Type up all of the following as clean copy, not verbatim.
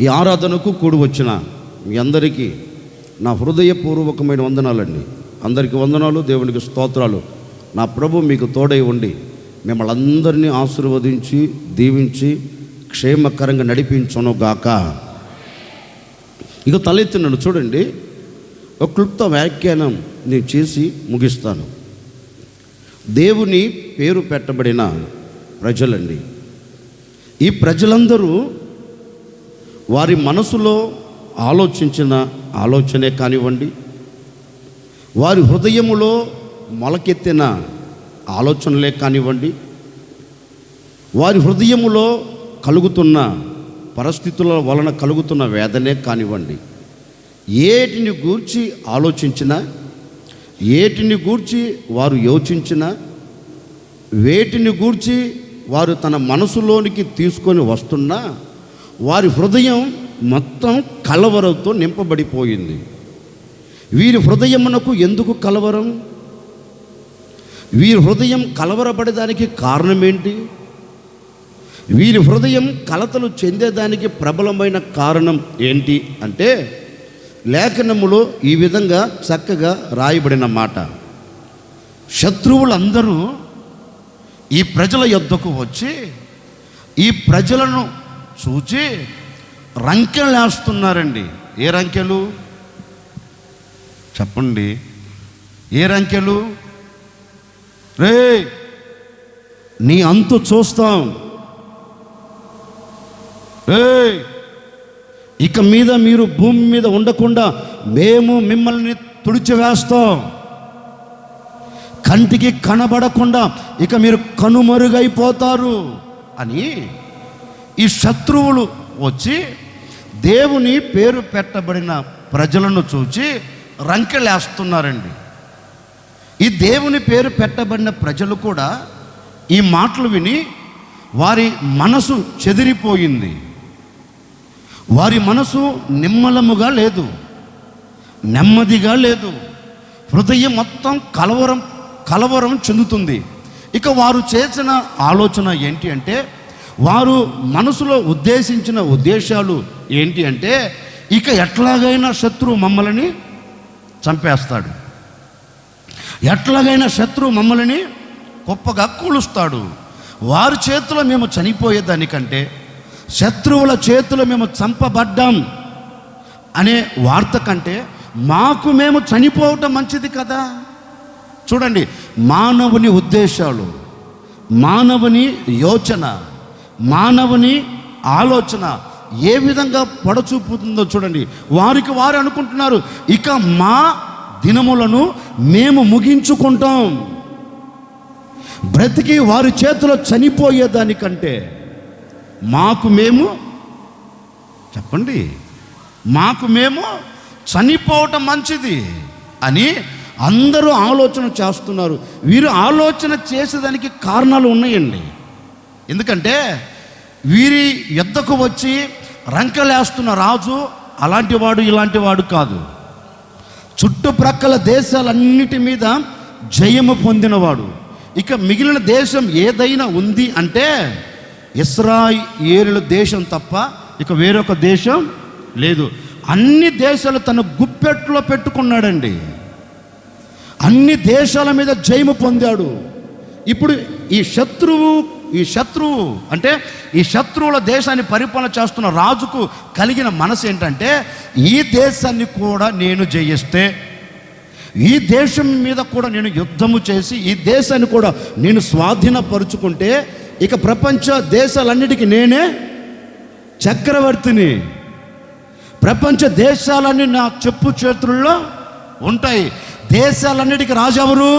ఈ ఆరాధనకు కూడి వచ్చిన మీ అందరికీ నా హృదయపూర్వకమైన వందనాలండి. అందరికీ వందనాలు, దేవునికి స్తోత్రాలు. నా ప్రభు మీకు తోడై ఉండి మిమ్మల్ని అందరినీ ఆశీర్వదించి దీవించి క్షేమకరంగా నడిపించును గాక. ఇక తలెత్తినను చూడండి, ఒక క్లుప్త వ్యాఖ్యానం నేను చేసి ముగిస్తాను. దేవుని పేరు పెట్టబడిన ప్రజలండి. ఈ ప్రజలందరూ వారి మనసులో ఆలోచించిన ఆలోచనే కానివ్వండి, వారి హృదయములో మొలకెత్తిన ఆలోచనలే కానివ్వండి, వారి హృదయములో కలుగుతున్న పరిస్థితుల వలన కలుగుతున్న వేదనే కానివ్వండి, ఏటిని గూర్చి ఆలోచించినా, ఏటిని గూర్చి వారు యోచించినా, వేటిని గూర్చి వారు తన మనసులోనికి తీసుకొని వస్తున్నా, వారి హృదయం మొత్తం కలవరంతో నింపబడిపోయింది. వీరి హృదయమునకు ఎందుకు కలవరం? వీరి హృదయం కలవరపడేదానికి కారణం ఏంటి? వీరి హృదయం కలతలు చెందేదానికి ప్రబలమైన కారణం ఏంటి అంటే, లేఖనములో ఈ విధంగా చక్కగా రాయబడిన మాట: శత్రువులందరూ ఈ ప్రజల యొద్దకు వచ్చి ఈ ప్రజలను చూచి రంకెలేస్తున్నారండి. ఏ రంకెలు చెప్పండి? ఏ రంకెలు? రే, నీ అంతు చూస్తాం, ఇక మీద మీరు భూమి మీద ఉండకుండా మేము మిమ్మల్ని తుడిచివేస్తాం, కంటికి కనబడకుండా ఇక మీరు కనుమరుగైపోతారు అని ఈ శత్రువులు వచ్చి దేవుని పేరు పెట్టబడిన ప్రజలను చూచి రంకెలేస్తున్నారండి. ఈ దేవుని పేరు పెట్టబడిన ప్రజలు కూడా ఈ మాటలు విని వారి మనసు చెదిరిపోయింది. వారి మనసు నిమ్మలముగా లేదు, నెమ్మదిగా లేదు. హృదయం మొత్తం కలవరం చెందుతుంది. ఇక వారు చేసిన ఆలోచన ఏంటి అంటే, వారు మనసులో ఉద్దేశించిన ఉద్దేశాలు ఏంటి అంటే, ఇక ఎట్లాగైనా శత్రువు మమ్మల్ని చంపేస్తాడు, ఎట్లాగైనా శత్రువు మమ్మల్ని గొప్పగా కూలుస్తాడు, వారి చేతిలో మేము చనిపోయేదానికంటే శత్రువుల చేతిలో మేము చంపబడ్డాం అనే వార్త కంటే మాకు మేము చనిపోవటం మంచిది కదా. చూడండి, మానవుని ఉద్దేశాలు, మానవుని యోచన, మానవుని ఆలోచన ఏ విధంగా పడచూపుతుందో చూడండి. వారికి వారు అనుకుంటున్నారు, ఇక మా దినములను మేము ముగించుకుంటాం, బ్రతికి వారి చేతిలో చనిపోయేదానికంటే మాకు మేము, చెప్పండి, మాకు మేము చనిపోవటం మంచిది అని అందరూ ఆలోచన చేస్తున్నారు. వీరు ఆలోచన చేసేదానికి కారణాలు ఉన్నాయండి. ఎందుకంటే వీరి యుద్ధకు వచ్చి రంకెలేస్తున్న రాజు అలాంటి వాడు ఇలాంటి వాడు కాదు. చుట్టుప్రక్కల దేశాలన్నిటి మీద జయము పొందినవాడు. ఇక మిగిలిన దేశం ఏదైనా ఉంది అంటే ఇశ్రాయేలు దేశం తప్ప ఇక వేరొక దేశం లేదు. అన్ని దేశాలు తన గుప్పెట్లో పెట్టుకున్నాడండి. అన్ని దేశాల మీద జయము పొందాడు. ఇప్పుడు ఈ శత్రువు అంటే ఈ శత్రువుల దేశాన్ని పరిపాలన చేస్తున్న రాజుకు కలిగిన మనసు ఏంటంటే, ఈ దేశాన్ని కూడా నేను జయిస్తే, ఈ దేశం మీద కూడా నేను యుద్ధము చేసి ఈ దేశాన్ని కూడా నేను స్వాధీనపరుచుకుంటే ఇక ప్రపంచ దేశాలన్నిటికీ నేనే చక్రవర్తిని, ప్రపంచ దేశాలన్నీ నా చెప్పు చేతుల్లో ఉంటాయి, దేశాలన్నిటికీ రాజెవరు?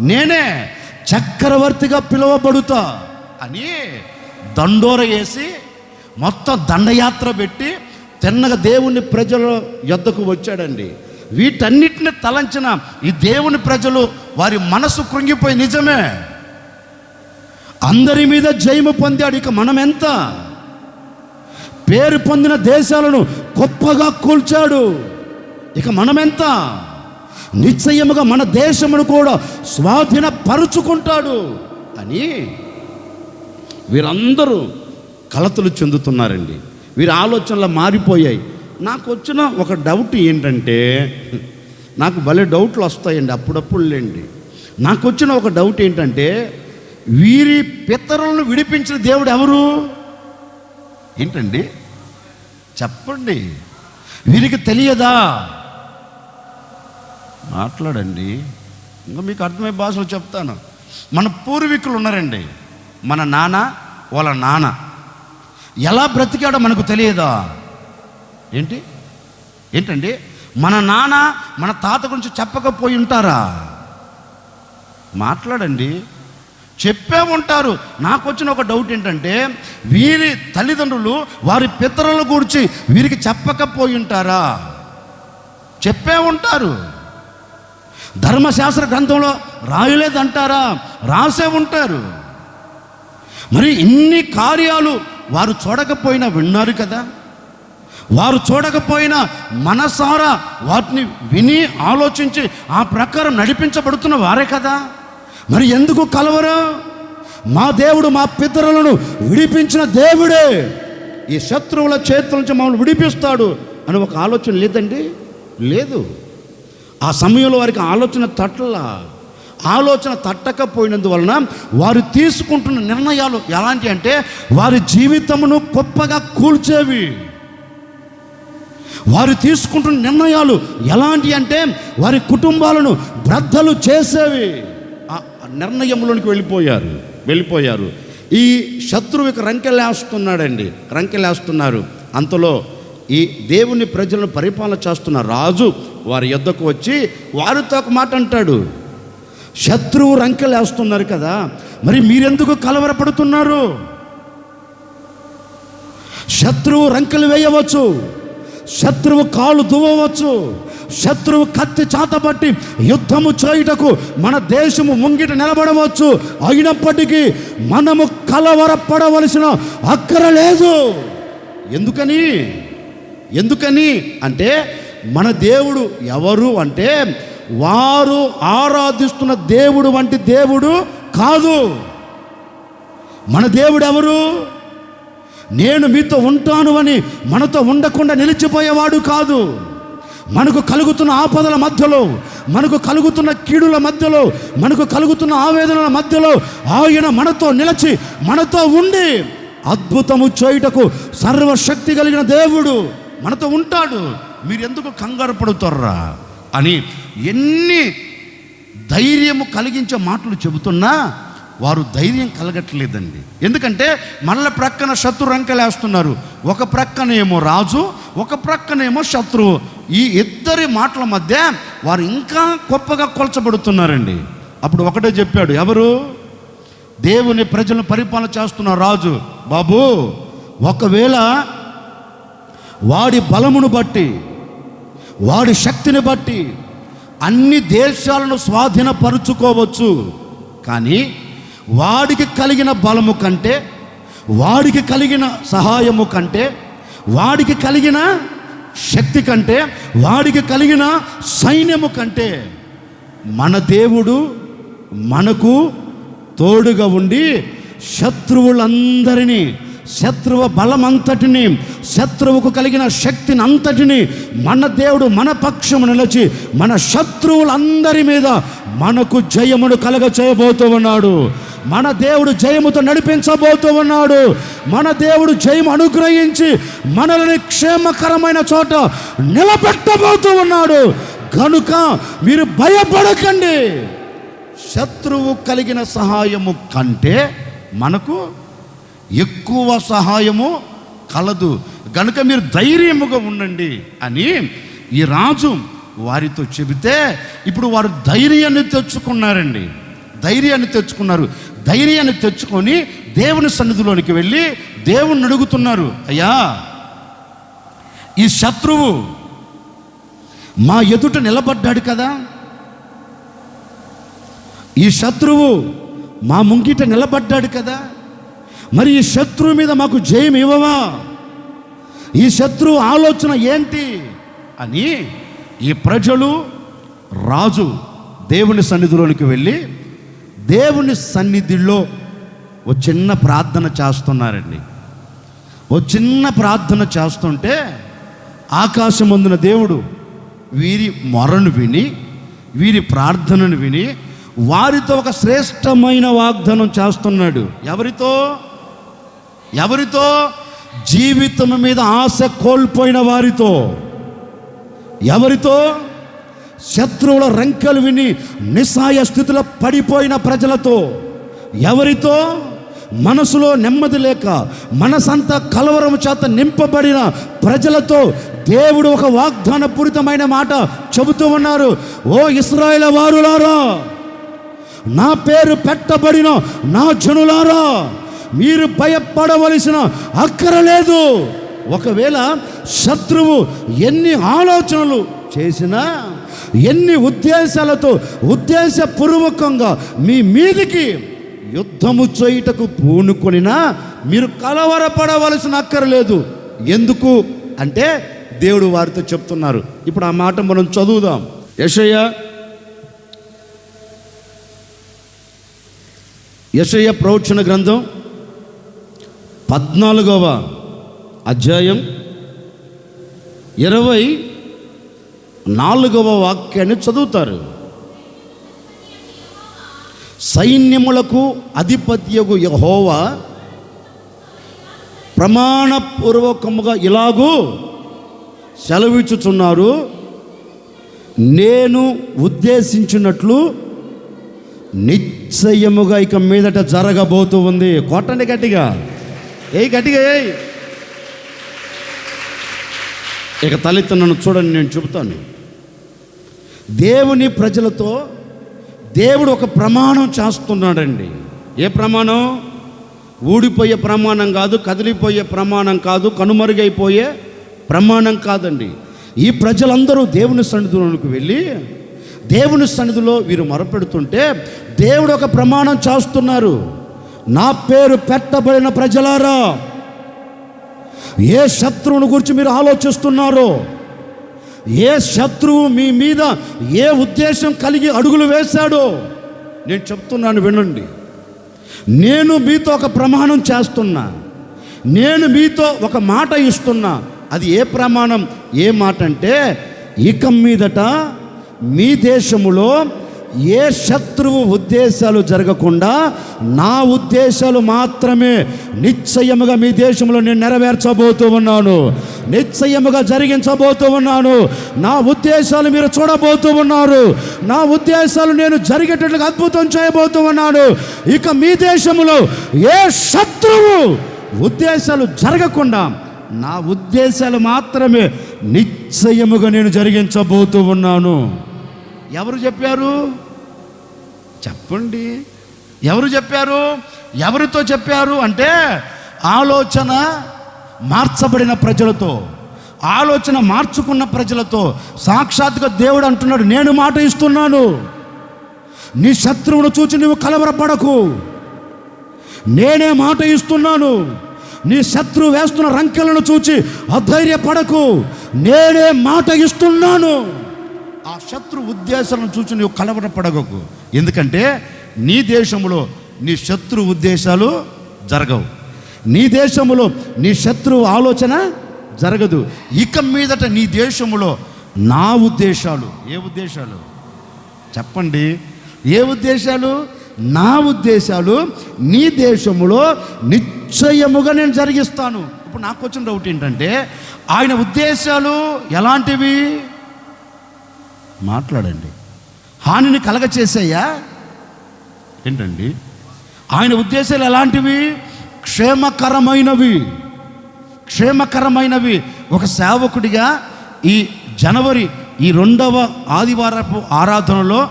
నేనే, చక్రవర్తిగా పిలువబడుతా అని దండోర వేసి మొత్తం దండయాత్ర పెట్టి తిన్నగా దేవుని ప్రజల యొద్దకు వచ్చాడండి. వీటన్నిటిని తలంచిన ఈ దేవుని ప్రజలు వారి మనసు కృంగిపోయి, నిజమే అందరి మీద జయము పొందాడు, ఇక మనం ఎంత? పేరు పొందిన దేశాలను గొప్పగా కూల్చాడు, ఇక మనమెంత? నిశ్చయముగా మన దేశమును కూడా స్వాధీనపరుచుకుంటాడు అని వీరందరూ కలతలు చెందుతున్నారండి. వీరి ఆలోచనలు మారిపోయాయి. నాకు వచ్చిన ఒక డౌట్ ఏంటంటే, నాకు భలే డౌట్లు వస్తాయండి అప్పుడప్పుడు లేండి. నాకు వచ్చిన ఒక డౌట్ ఏంటంటే, వీరి పితరులను విడిపించిన దేవుడు ఎవరు ఏంటండి? చెప్పండి. వీరికి తెలియదా? మాట్లాడండి. ఇంకా మీకు అర్థమయ్యే భాషలో చెప్తాను. మన పూర్వీకులు ఉన్నారండి, మన నాన్న వాళ్ళ నాన్న ఎలా బ్రతికాడో మనకు తెలియదా? ఏంటండి మన నాన్న మన తాత గురించి చెప్పకపోయి ఉంటారా? మాట్లాడండి. చెప్పే ఉంటారు. నాకు వచ్చిన ఒక డౌట్ ఏంటంటే, వీరి తల్లిదండ్రులు వారి పితరుల గురించి వీరికి చెప్పకపోయి ఉంటారా? చెప్పే ఉంటారు. ధర్మశాస్త్ర గ్రంథంలో రాయలేదంటారా? రాసే ఉంటారు. మరి ఇన్ని కార్యాలు వారు చూడకపోయినా విన్నారు కదా. వారు చూడకపోయినా మనసారా వాటిని విని ఆలోచించి ఆ ప్రకారం నడిపించబడుతున్న వారే కదా. మరి ఎందుకు కలవరు? మా దేవుడు మా పితరులను విడిపించిన దేవుడే ఈ శత్రువుల చేతుల నుంచి మమ్మల్ని విడిపిస్తాడు అని ఒక ఆలోచన లేదండి. లేదు. ఆ సమయంలో వారికి ఆలోచన తట్టకపోయినందువలన వారు తీసుకుంటున్న నిర్ణయాలు ఎలాంటి అంటే, వారి జీవితమును గొప్పగా కూల్చేవి. వారు తీసుకుంటున్న నిర్ణయాలు ఎలాంటి అంటే, వారి కుటుంబాలను బ్రద్దలు చేసేవి. ఆ నిర్ణయంలోనికి వెళ్ళిపోయారు. ఈ శత్రువుకి రంకెలేస్తున్నారు. అంతలో ఈ దేవుని ప్రజలను పరిపాలన చేస్తున్న రాజు వారి యొద్దకు వచ్చి వారితో ఒక మాట అంటాడు. శత్రువు రంకెలేస్తున్నారు కదా, మరి మీరెందుకు కలవరపడుతున్నారు? శత్రువు రంకెలు వేయవచ్చు, శత్రువు కాలు దువ్వవచ్చు, శత్రువు కత్తి చాతబట్టి యుద్ధము చేయుటకు మన దేశము ముంగిట నిలబడవచ్చు. అయినప్పటికీ మనము కలవరపడవలసిన అక్కర లేదు. ఎందుకని అంటే, మన దేవుడు ఎవరు అంటే, వారు ఆరాధిస్తున్న దేవుడు వంటి దేవుడు కాదు. మన దేవుడు ఎవరు? నేను మీతో ఉంటాను అని మనతో ఉండకుండా నిలిచిపోయేవాడు కాదు. మనకు కలుగుతున్న ఆపదల మధ్యలో, మనకు కలుగుతున్న కీడుల మధ్యలో, మనకు కలుగుతున్న ఆవేదనల మధ్యలో ఆయన మనతో నిలిచి మనతో ఉండి అద్భుతము చేయుటకు సర్వశక్తి కలిగిన దేవుడు మనతో ఉంటాడు. మీరు ఎందుకు కంగారు పడుతారా అని ఎన్ని ధైర్యము కలిగించే మాటలు చెబుతున్నా వారు ధైర్యం కలగట్లేదండి. ఎందుకంటే మళ్ళీ ప్రక్కన శత్రు రంకెలేస్తున్నారు. ఒక ప్రక్కనేమో రాజు, ఒక ప్రక్కనేమో శత్రువు. ఈ ఇద్దరి మాటల మధ్య వారు ఇంకా గొప్పగా కొలచబడుతున్నారండి. అప్పుడు ఒకటే చెప్పాడు. ఎవరు? దేవుని ప్రజలను పరిపాలన చేస్తున్న రాజు. బాబు, ఒకవేళ వాడి బలమును బట్టి, వాడి శక్తిని బట్టి అన్ని దేశాలను స్వాధీనపరుచుకోవచ్చు, కానీ వాడికి కలిగిన బలము కంటే, వాడికి కలిగిన సహాయము కంటే, వాడికి కలిగిన శక్తి కంటే, వాడికి కలిగిన సైన్యము కంటే మన దేవుడు మనకు తోడుగా ఉండి శత్రువులందరినీ, శత్రువు బలమంతటిని, శత్రువుకు కలిగిన శక్తిని అంతటిని మన దేవుడు మన పక్షము నిలిచి మన శత్రువులందరి మీద మనకు జయమును కలగ చేయబోతూ ఉన్నాడు. మన దేవుడు జయముతో నడిపించబోతూ ఉన్నాడు. మన దేవుడు జయము అనుగ్రహించి మనల్ని క్షేమకరమైన చోట నిలబెట్టబోతూ ఉన్నాడు. కనుక మీరు భయపడకండి. శత్రువు కలిగిన సహాయము కంటే మనకు ఎక్కువ సహాయము కలదు. కనుక మీరు ధైర్యముగా ఉండండి అని ఈ రాజు వారితో చెబితే, ఇప్పుడు వారు ధైర్యాన్ని తెచ్చుకున్నారండి. ధైర్యాన్ని తెచ్చుకొని దేవుని సన్నిధిలోనికి వెళ్ళి దేవుణ్ణి అడుగుతున్నారు. అయ్యా, ఈ శత్రువు మా ఎదుట నిలబడ్డాడు కదా, ఈ శత్రువు మా ముంగిట నిలబడ్డాడు కదా, మరి ఈ శత్రువు మీద మాకు జయం ఇవ్వవా? ఈ శత్రువు ఆలోచన ఏంటి అని ఈ ప్రజలు రాజు దేవుని సన్నిధిలోనికి వెళ్ళి దేవుని సన్నిధిలో ఒక చిన్న ప్రార్థన చేస్తున్నారండి. ఓ చిన్న ప్రార్థన చేస్తుంటే ఆకాశమందున దేవుడు వీరి మొరను విని, వీరి ప్రార్థనను విని వారితో ఒక శ్రేష్టమైన వాగ్దానం చేస్తున్నాడు. ఎవరితో? జీవితం మీద ఆశ కోల్పోయిన వారితో. ఎవరితో? శత్రువుల రంకెలు విని నిస్సహాయ స్థితిలో పడిపోయిన ప్రజలతో. ఎవరితో? మనసులో నెమ్మది లేక మనసంతా కలవరం చేత నింపబడిన ప్రజలతో దేవుడు ఒక వాగ్దాన పూరితమైన మాట చెబుతూ ఉన్నారు. ఓ ఇశ్రాయేలు వారులారా, నా పేరు పెట్టబడిన నా జనులారా, మీరు భయపడవలసిన అక్కరలేదు. ఒకవేళ శత్రువు ఎన్ని ఆలోచనలు చేసినా, ఎన్ని ఉద్దేశాలతో ఉద్దేశపూర్వకంగా మీ మీదికి యుద్ధము చేయుటకు పూనుకొనినా మీరు కలవరపడవలసిన అక్కరలేదు. ఎందుకు అంటే దేవుడు వారితో చెప్తున్నారు. ఇప్పుడు ఆ మాట మనం చదువుదాం. యెషయా ప్రవచన గ్రంథం 14వ అధ్యాయం 24వ వాక్యాన్ని చదువుతారు. సైన్యములకు అధిపత్యగు యెహోవా ప్రమాణపూర్వకముగా ఇలాగూ సెలవిచ్చుచున్నారు, నేను ఉద్దేశించినట్లు నిశ్చయముగా ఇక మీదట జరగబోతూ ఉంది. కొట్టండి గట్టిగా, గట్టిగా. ఇక తలెత్తి నన్ను చూడండి, నేను చెబుతాను. దేవుని ప్రజలతో దేవుడు ఒక ప్రమాణం చేస్తున్నాడండి. ఏ ప్రమాణం? ఊడిపోయే ప్రమాణం కాదు, కదిలిపోయే ప్రమాణం కాదు, కనుమరుగైపోయే ప్రమాణం కాదండి. ఈ ప్రజలందరూ దేవుని సన్నిధిలోకి వెళ్ళి దేవుని సన్నిధిలో వీరు మొరపెడుతుంటే దేవుడు ఒక ప్రమాణం చేస్తున్నారు. నా పేరు పెట్టబడిన ప్రజలారా, ఏ శత్రువుని గురించి మీరు ఆలోచిస్తున్నారో, ఏ శత్రువు మీ మీద ఏ ఉద్దేశం కలిగి అడుగులు వేశాడో నేను చెప్తున్నాను, వినండి. నేను మీతో ఒక ప్రమాణం చేస్తున్నా, నేను మీతో ఒక మాట ఇస్తున్నా. అది ఏ ప్రమాణం, ఏ మాట అంటే, ఇక మీదట మీ దేశములో ఏ శత్రువు ఉద్దేశాలు జరగకుండా నా ఉద్దేశాలు మాత్రమే నిశ్చయముగా మీ దేశంలో నేను నెరవేర్చబోతూ ఉన్నాను, నిశ్చయముగా జరిగించబోతూ ఉన్నాను. నా ఉద్దేశాలు మీరు చూడబోతూ ఉన్నారు, నా ఉద్దేశాలు నేను జరిగేటట్లుగా అద్భుతం చేయబోతూ ఉన్నాను. ఇక మీ దేశంలో ఏ శత్రువు ఉద్దేశాలు జరగకుండా నా ఉద్దేశాలు మాత్రమే నిశ్చయముగా నేను జరిగించబోతూ ఉన్నాను. ఎవరు చెప్పారు? చెప్పండి, ఎవరు చెప్పారు? ఎవరితో చెప్పారు అంటే, ఆలోచన మార్చబడిన ప్రజలతో, ఆలోచన మార్చుకున్న ప్రజలతో. సాక్షాత్తుగా దేవుడు అంటున్నాడు, నేను మాట ఇస్తున్నాను, నీ శత్రువును చూచి నువ్వు కలవరపడకు. నేనే మాట ఇస్తున్నాను, నీ శత్రువు వేస్తున్న రంకెలను చూచి అధైర్యపడకు. నేనే మాట ఇస్తున్నాను. ఆ శత్రు ఉద్దేశాలను చూసి నువ్వు కలవరపడకు. ఎందుకంటే నీ దేశంలో నీ శత్రు ఉద్దేశాలు జరగవు, నీ దేశంలో నీ శత్రువు ఆలోచన జరగదు. ఇక మీదట నీ దేశంలో నా ఉద్దేశాలు. ఏ ఉద్దేశాలు చెప్పండి? ఏ ఉద్దేశాలు? నా ఉద్దేశాలు నీ దేశంలో నిశ్చయముగా నేను జరిగిస్తాను. ఇప్పుడు నాకు వచ్చిన డౌట్ ఏంటంటే, ఆయన ఉద్దేశాలు ఎలాంటివి? మాట్లాడండి. హానిని కలగచేసాయా ఏంటండి? ఆయన ఉద్దేశాలు ఎలాంటివి? క్షేమకరమైనవి, క్షేమకరమైనవి. ఒక సేవకుడిగా ఈ జనవరి ఈ 2వ ఆదివారపు ఆరాధనలో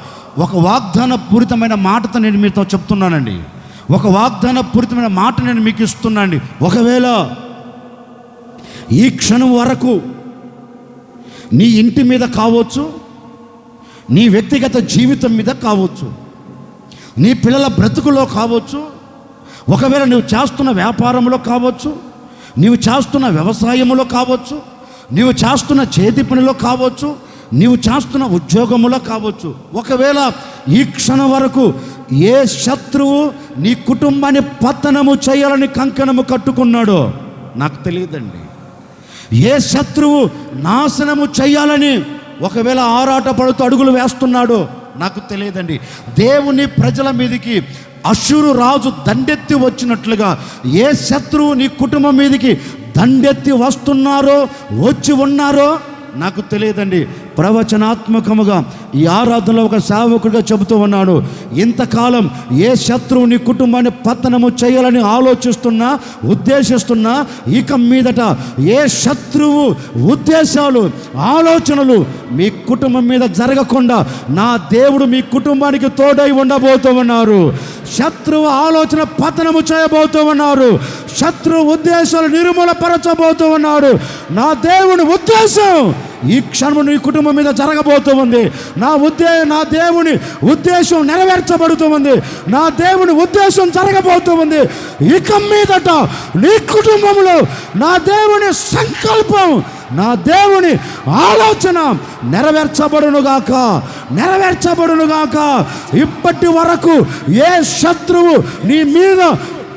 ఒక వాగ్దాన పూరితమైన మాటతో నేను మీతో చెప్తున్నానండి. ఒక వాగ్దాన పూరితమైన మాట నేను మీకు ఇస్తున్నానండి. ఒకవేళ ఈ క్షణం వరకు నీ ఇంటి మీద కావచ్చు, నీ వ్యక్తిగత జీవితం మీద కావచ్చు, నీ పిల్లల బ్రతుకులో కావచ్చు, ఒకవేళ నువ్వు చేస్తున్న వ్యాపారంలో కావచ్చు, నీవు చేస్తున్న వ్యవసాయంలో కావచ్చు, నీవు చేస్తున్న చేతి పనిలో కావచ్చు, నీవు చేస్తున్న ఉద్యోగములో కావచ్చు, ఒకవేళ ఈ క్షణం వరకు ఏ శత్రువు నీ కుటుంబాన్ని పతనము చేయాలని కంకణము కట్టుకున్నాడో, నాకు తెలియదండి. ఏ శత్రువు నాశనము చేయాలని ఒకవేళ ఆరాట పడుతూ అడుగులు వేస్తున్నాడో నాకు తెలియదండి. దేవుని ప్రజల మీదకి అష్షూరు రాజు దండెత్తి వచ్చినట్లుగా ఏ శత్రువు నీ కుటుంబం మీదకి దండెత్తి వస్తున్నారో వచ్చి ఉన్నారో నాకు తెలియదండి. ప్రవచనాత్మకముగా ఈ ఆరాధనలో ఒక సేవకుడిగా చెబుతూ ఉన్నాడు, ఇంతకాలం ఏ శత్రువు నీ కుటుంబాన్ని పతనము చేయాలని ఆలోచిస్తున్నా ఉద్దేశిస్తున్నా, ఇక మీదట ఏ శత్రువు ఉద్దేశాలు ఆలోచనలు మీ కుటుంబం మీద జరగకుండా నా దేవుడు మీ కుటుంబానికి తోడై ఉండబోతూ ఉన్నారు. శత్రువు ఆలోచన పతనము చేయబోతూ ఉన్నారు. శత్రువు ఉద్దేశాలు నిర్మూలపరచబోతూ ఉన్నారు. నా దేవుని ఉద్దేశం ఈ క్షణం నీ కుటుంబం మీద జరగబోతూ ఉంది. నా దేవుని ఉద్దేశం నెరవేర్చబడుతూ ఉంది. నా దేవుని ఉద్దేశం జరగబోతూ ఉంది. ఇక మీదట నీ కుటుంబంలో నా దేవుని సంకల్పం, నా దేవుని ఆలోచన నెరవేర్చబడునుగాక. ఇప్పటి వరకు ఏ శత్రువు నీ మీద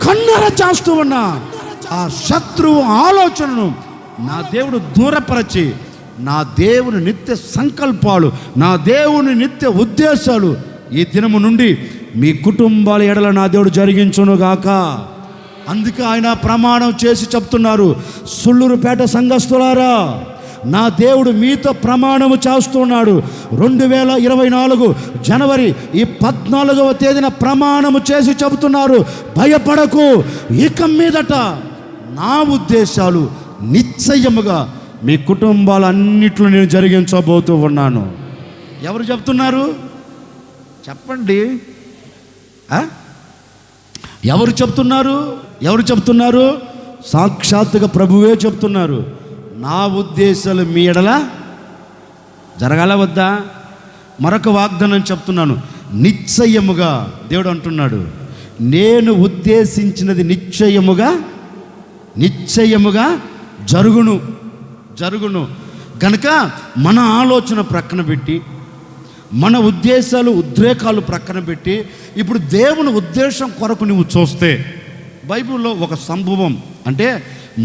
కన్నెర చేస్తూ ఉన్నా ఆ శత్రువు ఆలోచనను నా దేవుడు దూరపరచి, నా దేవుని నిత్య సంకల్పాలు, నా దేవుని నిత్య ఉద్దేశాలు ఈ దినము నుండి మీ కుటుంబాల ఎడల నా దేవుడు జరిగించునుగాక. అందుకే ఆయన ప్రమాణం చేసి చెప్తున్నారు, సుళ్ళూరుపేట సంఘస్థులారా, నా దేవుడు మీతో ప్రమాణము చేస్తున్నాడు. 2024 జనవరి ఈ 14వ తేదీన ప్రమాణము చేసి చెబుతున్నారు, భయపడకు, ఇక మీదట నా ఉద్దేశాలు నిశ్చయముగా మీ కుటుంబాలన్నిట్లో నేను జరిగించబోతూ ఉన్నాను. ఎవరు చెప్తున్నారు చెప్పండి? ఎవరు చెప్తున్నారు? సాక్షాత్తుగా ప్రభువే చెప్తున్నారు. నా ఉద్దేశాలు మీ ఎడల జరగాల వద్దా? మరొక వాగ్దానం చెప్తున్నాను, నిశ్చయముగా దేవుడు అంటున్నాడు, నేను ఉద్దేశించినది నిశ్చయముగా జరుగును. కనుక మన ఆలోచన ప్రక్కన పెట్టి, మన ఉద్దేశాలు ఉద్రేకాలు ప్రక్కన పెట్టి, ఇప్పుడు దేవుని ఉద్దేశం కొరకు నువ్వు చూస్తే, బైబిల్లో ఒక సంభవం అంటే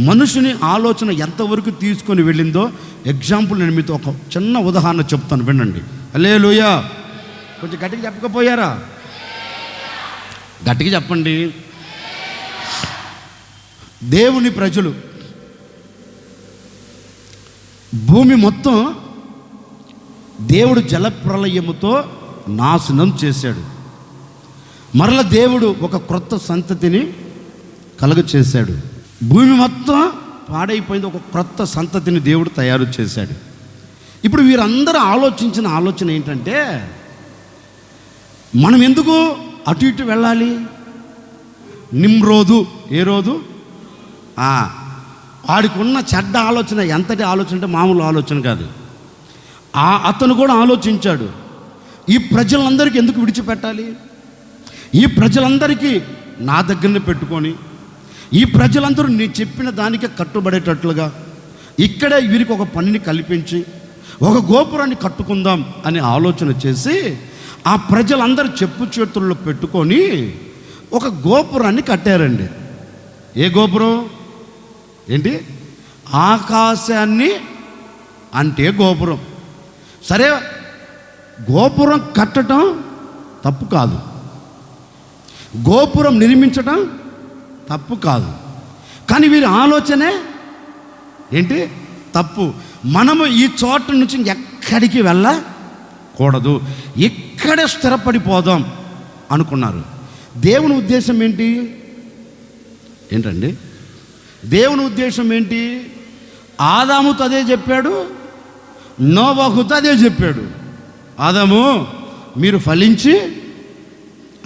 మనుషుని ఆలోచన ఎంతవరకు తీసుకొని వెళ్ళిందో ఎగ్జాంపుల్ నేను మీతో ఒక చిన్న ఉదాహరణ చెప్తాను, వినండి. హల్లెలూయా. కొంచెం గట్టిగా చెప్పకపోయారా? గట్టిగా చెప్పండి. దేవుని ప్రజలు భూమి మొత్తం దేవుడు జలప్రలయముతో నాశనం చేశాడు. మరల దేవుడు ఒక క్రొత్త సంతతిని కలుగచేశాడు. భూమి మొత్తం పాడైపోయింది, ఒక క్రొత్త సంతతిని దేవుడు తయారు చేశాడు. ఇప్పుడు వీరందరూ ఆలోచించిన ఆలోచన ఏంటంటే, మనం ఎందుకు అటు ఇటు వెళ్ళాలి? నిమ్రోదు, ఏ రోజు వాడికి ఉన్న చెడ్డ ఆలోచన, ఎంతటి ఆలోచన అంటే మామూలు ఆలోచన కాదు. అతను కూడా ఆలోచించాడు, ఈ ప్రజలందరికీ ఎందుకు విడిచిపెట్టాలి? ఈ ప్రజలందరికీ నా దగ్గరనే పెట్టుకొని, ఈ ప్రజలందరూ నేను చెప్పిన దానికే కట్టుబడేటట్లుగా ఇక్కడే వీరికి ఒక పనిని కల్పించి ఒక గోపురాన్ని కట్టుకుందాం అని ఆలోచన చేసి, ఆ ప్రజలందరూ చెప్పు చేతుల్లో పెట్టుకొని ఒక గోపురాన్ని కట్టారండి. ఏ గోపురం? ఏంటి? ఆకాశాన్ని అంటే గోపురం. సరే, గోపురం కట్టడం తప్పు కాదు, గోపురం నిర్మించడం తప్పు కాదు, కానీ వీరి ఆలోచనే ఏంటి? తప్పు. మనము ఈ చోట నుంచి ఎక్కడికి వెళ్ళకూడదు, ఇక్కడే స్థిరపడిపోదాం అనుకున్నారు. దేవుని ఉద్దేశం ఏంటండి? దేవుని ఉద్దేశం ఏంటి? ఆదాముతో అదే చెప్పాడు, నోవహుతో అదే చెప్పాడు. ఆదాము, మీరు ఫలించి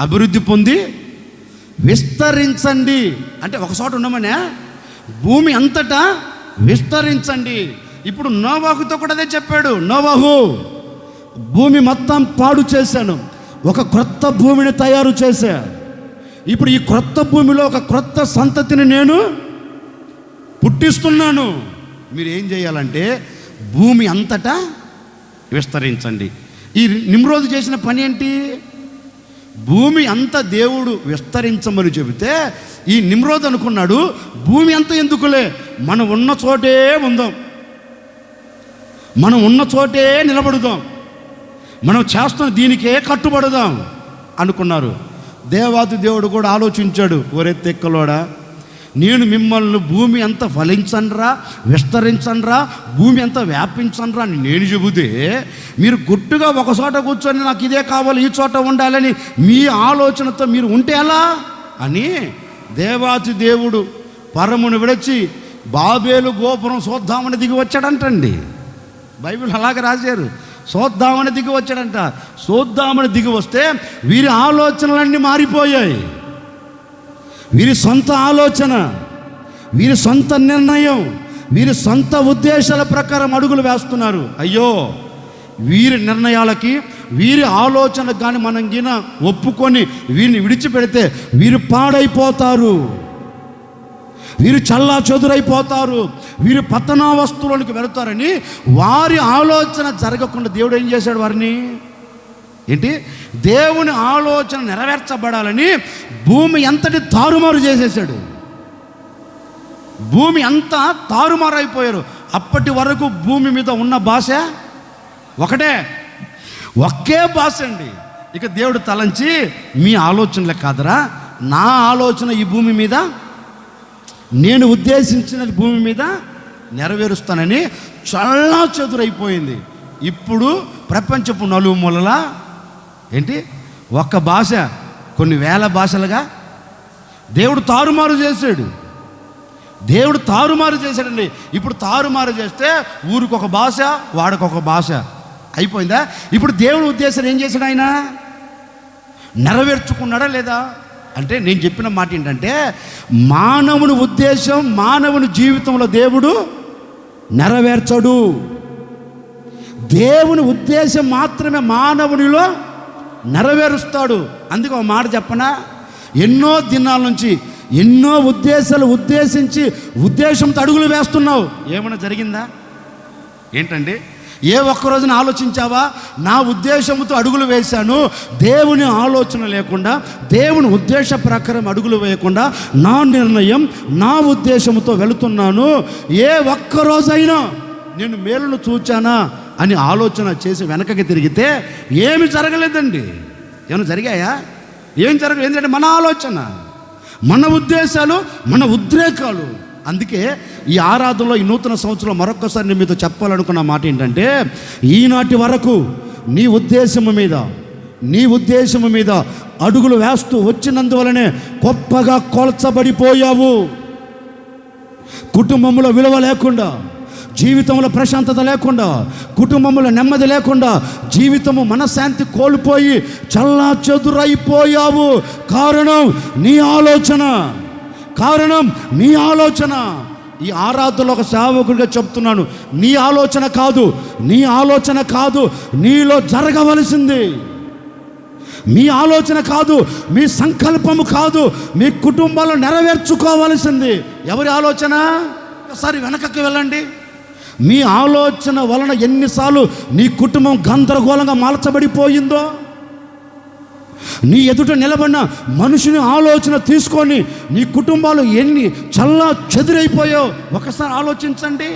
అభివృద్ధి పొంది విస్తరించండి అంటే ఒక చోట ఉండమనే, భూమి అంతటా విస్తరించండి. ఇప్పుడు నోవహుతో కూడా అదే చెప్పాడు. నోవహు, భూమి మొత్తం పాడు చేశాను, ఒక క్రొత్త భూమిని తయారు చేశా. ఇప్పుడు ఈ క్రొత్త భూమిలో ఒక క్రొత్త సంతతిని నేను పుట్టిస్తున్నాను. మీరు ఏం చేయాలంటే భూమి అంతటా విస్తరించండి. ఈ నిమ్రోదు చేసిన పని ఏంటి? భూమి అంతా దేవుడు విస్తరించమని చెబితే ఈ నిమ్రోద్ అనుకున్నాడు, భూమి అంతా ఎందుకులే, మనం ఉన్న చోటే ఉందాం, మనం ఉన్న చోటే నిలబడుదాం, మనం చేస్తున్న దీనికే కట్టుబడదాం అనుకున్నారు. దేవాది దేవుడు కూడా ఆలోచించాడు, ఒరే తెక్కలోడా, నేను మిమ్మల్ని భూమి అంతా ఫలించండ్రా, విస్తరించండ్రా, భూమి అంతా వ్యాపించండ్రా అని నేను చెబితే మీరు గుట్టుగా ఒక చోట కూర్చొని నాకు ఇదే కావాలి, ఈ చోట ఉండాలని మీ ఆలోచనతో మీరు ఉంటే ఎలా అని దేవాది దేవుడు పరమును విడిచి బాబేలు గోపురం చూద్దామని దిగి వచ్చాడంటండి. బైబిల్ అలాగే రాశారు, చూద్దామని దిగి వచ్చాడంట. చూద్దామని దిగి వస్తే వీరి ఆలోచనలన్నీ మారిపోయాయి. వీరి సొంత ఆలోచన, వీరి సొంత నిర్ణయం, వీరి సొంత ఉద్దేశాల ప్రకారం అడుగులు వేస్తున్నారు. అయ్యో, వీరి నిర్ణయాలకి వీరి ఆలోచనకు కానీ మనం గిన ఒప్పుకొని వీరిని విడిచిపెడితే వీరు పాడైపోతారు, వీరు చల్లా చెదురైపోతారు, వీరు పతనావస్థలోనికి వెళతారని వారి ఆలోచన జరగకుండా దేవుడు ఏం చేశాడు? వారిని ఏంటి, దేవుని ఆలోచన నెరవేర్చబడాలని భూమి ఎంతటి తారుమారు చేసేసాడు. భూమి అంతా తారుమారు అయిపోయారు. అప్పటి వరకు భూమి మీద ఉన్న భాష ఒకటే, ఒకే భాష అండి. ఇక దేవుడు తలంచి, మీ ఆలోచనలే కాదరా, నా ఆలోచన ఈ భూమి మీద, నేను ఉద్దేశించిన భూమి మీద నెరవేరుస్తానని చల్లా చెదురైపోయింది. ఇప్పుడు ప్రపంచపు నలుమూలలా ఏంటి, ఒక్క భాష కొన్ని వేల భాషలుగా దేవుడు తారుమారు చేశాడు. దేవుడు తారుమారు చేశాడండి. ఇప్పుడు తారుమారు చేస్తే ఊరికొక భాష, వాడికొక భాష అయిపోయిందా? ఇప్పుడు దేవుడు ఉద్దేశం ఏం చేశాడు? ఆయన నెరవేర్చుకున్నాడా లేదా అంటే, నేను చెప్పిన మాట ఏంటంటే, మానవుని ఉద్దేశం మానవుని జీవితంలో దేవుడు నెరవేర్చడు. దేవుని ఉద్దేశం మాత్రమే మానవునిలో నెరవేరుస్తాడు. అందుకే ఒక మాట చెప్పనా, ఎన్నో దినాల నుంచి ఎన్నో ఉద్దేశాలు ఉద్దేశంతో అడుగులు వేస్తున్నావు, ఏమైనా జరిగిందా? ఏంటండి, ఏ ఒక్కరోజున ఆలోచించావా? నా ఉద్దేశంతో అడుగులు వేశాను, దేవుని ఆలోచన లేకుండా, దేవుని ఉద్దేశ ప్రకారం అడుగులు వేయకుండా నా నిర్ణయం నా ఉద్దేశంతో వెళుతున్నాను, ఏ ఒక్కరోజైనా నేను మేలును చూచానా అని ఆలోచన చేసి వెనకకి తిరిగితే ఏమి జరగలేదండి. ఏమైనా జరిగాయా? ఏం జరగలేదు. ఎందుకంటే మన ఆలోచన, మన ఉద్దేశాలు, మన ఉద్రేకాలు. అందుకే ఈ ఆరాధనలో ఈ నూతన సంవత్సరంలో మరొక్కసారి నేను మీతో చెప్పాలనుకున్న మాట ఏంటంటే, ఈనాటి వరకు నీ ఉద్దేశము మీద అడుగులు వేస్తూ వచ్చినందువలనే గొప్పగా కొల్చబడిపోయావు. కుటుంబంలో విలువ లేకుండా, జీవితంలో ప్రశాంతత లేకుండా, కుటుంబంలో నెమ్మది లేకుండా, జీవితము మనశ్శాంతి కోల్పోయి చల్లా చెదురైపోయావు. కారణం నీ ఆలోచన. ఈ ఆరాధనలో ఒక సేవకుడిగా చెప్తున్నాను, నీ ఆలోచన కాదు నీలో జరగవలసింది. మీ ఆలోచన కాదు, మీ సంకల్పము కాదు, మీ కుటుంబాల్లో నెరవేర్చుకోవలసింది ఎవరి ఆలోచన? ఒకసారి వెనకకి వెళ్ళండి. మీ ఆలోచన వలన ఎన్నిసార్లు నీ కుటుంబం గందరగోళంగా మార్చబడిపోయిందో, నీ ఎదుట నిలబడిన మనుషుని ఆలోచన తీసుకొని నీ కుటుంబాలు ఎన్ని చల్లా చెదిరైపోయో ఒకసారి ఆలోచించండి.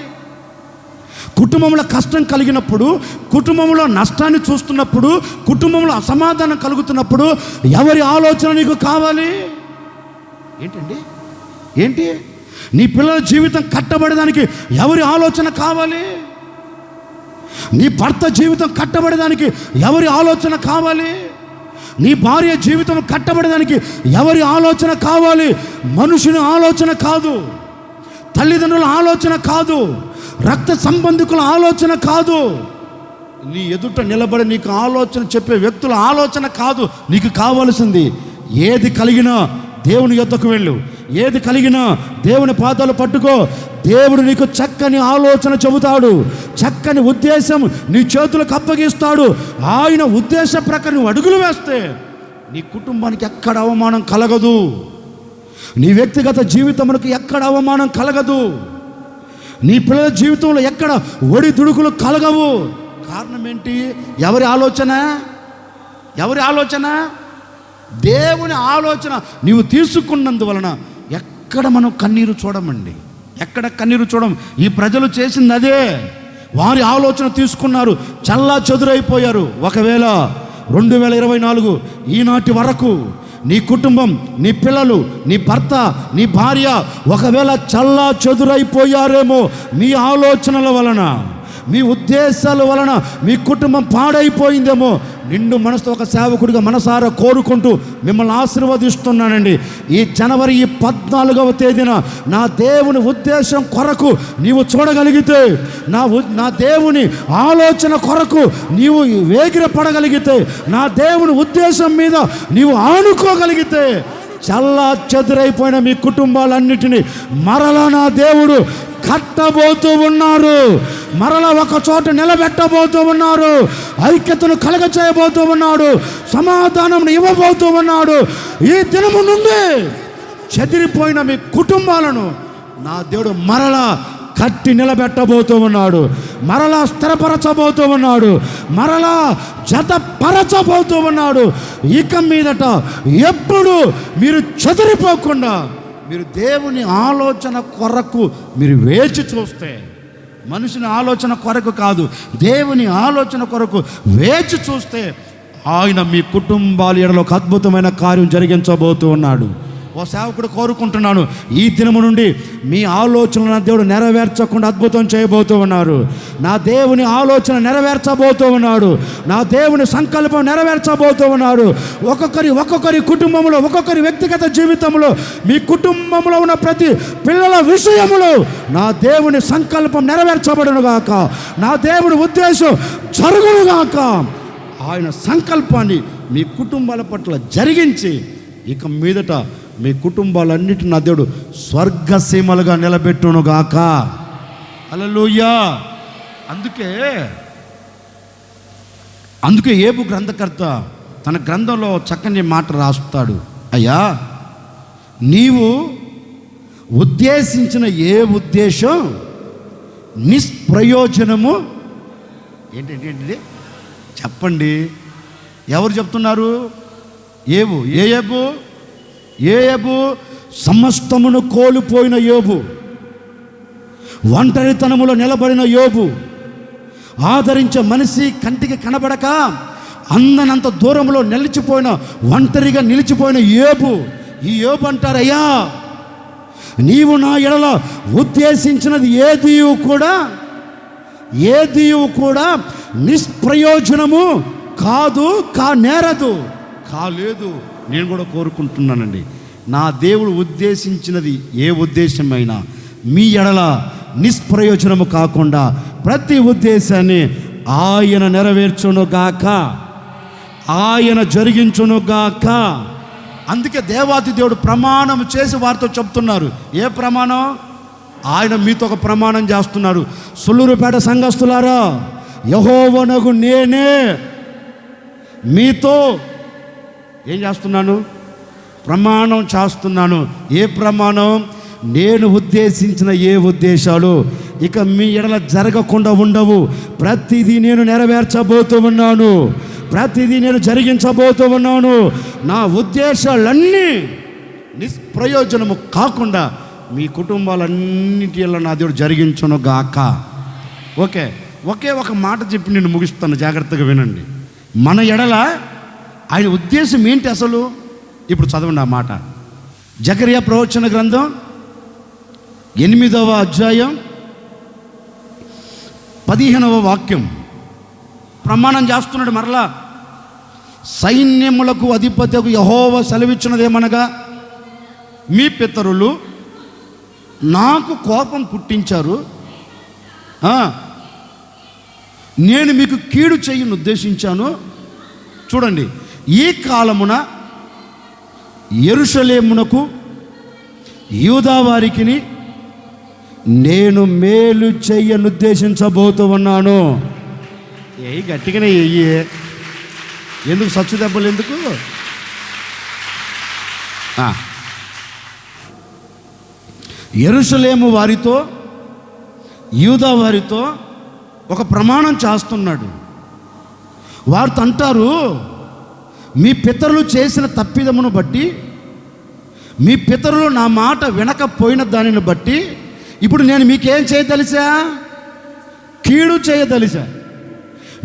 కుటుంబంలో కష్టం కలిగినప్పుడు, కుటుంబంలో నష్టాన్ని చూస్తున్నప్పుడు, కుటుంబంలో అసమాధానం కలుగుతున్నప్పుడు ఎవరి ఆలోచన నీకు కావాలి? ఏంటి నీ పిల్లల జీవితం కట్టబడడానికి ఎవరి ఆలోచన కావాలి? నీ భర్త జీవితం కట్టబడడానికి ఎవరి ఆలోచన కావాలి? నీ భార్య జీవితం కట్టబడడానికి ఎవరి ఆలోచన కావాలి? మనుషుని ఆలోచన కాదు, తల్లిదండ్రుల ఆలోచన కాదు, రక్త సంబంధికుల ఆలోచన కాదు, నీ ఎదుట నిలబడి నీకు ఆలోచన చెప్పే వ్యక్తుల ఆలోచన కాదు. నీకు కావాల్సింది ఏది కలిగినా దేవుని యొద్దకు వెళ్ళు, ఏది కలిగినా దేవుని పాదాలు పట్టుకో. దేవుడు నీకు చక్కని ఆలోచన చెబుతాడు, చక్కని ఉద్దేశం నీ చేతులకు అప్పగిస్తాడు. ఆయన ఉద్దేశ ప్రకారం నువ్వు అడుగులు వేస్తే నీ కుటుంబానికి ఎక్కడ అవమానం కలగదు, నీ వ్యక్తిగత జీవితమునకు ఎక్కడ అవమానం కలగదు, నీ పిల్లల జీవితంలో ఎక్కడ ఒడిదుడుకులు కలగవు. కారణం ఏంటి? ఎవరి ఆలోచన? దేవుని ఆలోచన నీవు తీసుకున్నందువలన ఎక్కడ మనం కన్నీరు చూడమండి, ఎక్కడ కన్నీరు చూడం. ఈ ప్రజలు చేసింది అదే. వారి ఆలోచన తీసుకున్నారు, చల్లా చెదురైపోయారు. ఒకవేళ 2024 ఈనాటి వరకు నీ కుటుంబం, నీ పిల్లలు, నీ భర్త, నీ భార్య ఒకవేళ చల్లా చెదురైపోయారేమో మీ ఆలోచనల వలన, మీ ఉద్దేశాల వలన మీ కుటుంబం పాడైపోయిందేమో, నిండు మనసుతో ఒక సేవకుడిగా మనసారా కోరుకుంటూ మిమ్మల్ని ఆశీర్వదిస్తున్నానండి. ఈ జనవరి 14వ తేదీన నా దేవుని ఉద్దేశం కొరకు నీవు చూడగలిగితే, నా దేవుని ఆలోచన కొరకు నీవు వేగిరపడగలిగితే, నా దేవుని ఉద్దేశం మీద నీవు ఆనుకోగలిగితే, చల్లా చెదురైపోయిన మీ కుటుంబాలన్నిటినీ మరలా నా దేవుడు కట్టబోతూ ఉన్నారు. మరలా ఒక చోట నిలబెట్టబోతూ ఉన్నారు. ఐక్యతను కలగచేయబోతూ ఉన్నాడు. సమాధానం ఇవ్వబోతూ ఉన్నాడు. ఈ దినము నుండి చెదిరిపోయిన మీ కుటుంబాలను నా దేవుడు మరలా కట్టి నిలబెట్టబోతూ ఉన్నాడు. మరలా స్థిరపరచబోతూ ఉన్నాడు. మరలా జతపరచబోతూ ఉన్నాడు. ఇక మీదట ఎప్పుడు మీరు చెదిరిపోకుండా మీరు దేవుని ఆలోచన కొరకు మీరు వేచి చూస్తే, మనుషుని ఆలోచన కొరకు కాదు, దేవుని ఆలోచన కొరకు వేచి చూస్తే ఆయన మీ కుటుంబాల ఎడలో ఒక అద్భుతమైన కార్యం జరిగించబోతూ ఉన్నాడు. ఓ సేవకుడు కోరుకుంటున్నాను, ఈ దినము నుండి మీ ఆలోచనలు నా దేవుడు నెరవేర్చకుండా అద్భుతం చేయబోతూ ఉన్నారు. నా దేవుని ఆలోచన నెరవేర్చబోతూ ఉన్నాడు. నా దేవుని సంకల్పం నెరవేర్చబోతూ ఉన్నాడు. ఒక్కొక్కరి కుటుంబంలో, ఒక్కొక్కరి వ్యక్తిగత జీవితంలో, మీ కుటుంబంలో ఉన్న ప్రతి పిల్లల విషయములో నా దేవుని సంకల్పం నెరవేర్చబడునుగాక. నా దేవుని ఉద్దేశం జరుగునుగాక. ఆయన సంకల్పాన్ని మీ కుటుంబాల పట్ల జరిగించి ఇక మీదట మీ కుటుంబాలన్నిటిని నా దేవుడు స్వర్గసీమలుగా నిలబెట్టునుగాక. హల్లెలూయా. అందుకే ఏబు గ్రంథకర్త తన గ్రంథంలో చక్కని మాట రాస్తాడు. అయ్యా, నీవు ఉద్దేశించిన ఏ ఉద్దేశం నిష్ప్రయోజనము ఏంటి చెప్పండి. ఎవరు చెప్తున్నారు? ఏబు సమస్తమును కోల్పోయిన యోబు, ఒంటరితనములో నిలబడిన యోబు, ఆదరించే మనిషి కంటికి కనబడక అందనంత దూరంలో ఒంటరిగా నిలిచిపోయిన యోబు. ఈ యోబు అంటారు, అయ్యా నీవు నా ఎడల ఉద్దేశించినది ఏదియు కూడా నిష్ప్రయోజనము కాలేదు. నేను కూడా కోరుకుంటున్నానండి, నా దేవుడు ఉద్దేశించినది ఏ ఉద్దేశమైనా మీ ఎడల నిష్ప్రయోజనము కాకుండా ప్రతి ఉద్దేశాన్ని ఆయన నెరవేర్చునుగాక, ఆయన జరిగించునుగాక. అందుకే దేవాది దేవుడు ప్రమాణం చేసి వారితో చెప్తున్నారు. ఏ ప్రమాణం? ఆయన మీతో ఒక ప్రమాణం చేస్తున్నారు. సుళ్ళూరుపేట సంఘస్థులారా, యెహోవానగు నేనే మీతో ఏం చేస్తున్నాను? ప్రమాణం చేస్తున్నాను. ఏ ప్రమాణం? నేను ఉద్దేశించిన ఏ ఉద్దేశాలు ఇక మీ ఎడల జరగకుండా ఉండవు. ప్రతిదీ నేను నెరవేర్చబోతూ ఉన్నాను. ప్రతిదీ నేను జరిగించబోతూ ఉన్నాను. నా ఉద్దేశాలన్నీ నిష్ప్రయోజనము కాకుండా మీ కుటుంబాలన్నిటిలో నా దేవుడు జరిగించును గాక. ఒకే ఒక మాట చెప్పి నేను ముగిస్తాను, జాగ్రత్తగా వినండి. మన ఎడల ఆయన ఉద్దేశం ఏంటి అసలు? ఇప్పుడు చదవండి ఆ మాట. జకరియా ప్రవచన గ్రంథం 8వ అధ్యాయం 15వ వాక్యం. ప్రమాణం చేస్తున్నాడు మరలా. సైన్యములకు అధిపతియగు యెహోవా సెలవిచ్చినదేమనగా, మీ పితరులు నాకు కోపం పుట్టించారు, నేను మీకు కీడు చేయను ఉద్దేశించాను. చూడండి, ఈ కాలమున యెరూషలేమునకు యూదా వారికి నేను మేలు చెయ్యనుద్దేశించబోతూ ఉన్నాను. గట్టిగానే ఎందుకు సచ్చు దెబ్బలు ఎందుకు? యెరూషలేము వారితో, యూదా వారితో ఒక ప్రమాణం చేస్తున్నాడు. వారితో అంటారు, మీ పితరులు చేసిన తప్పిదమును బట్టి, మీ పితరులు నా మాట వినకపోయిన దానిని బట్టి ఇప్పుడు నేను మీకేం చేయదలిసా? కీడు చేయదలిసా.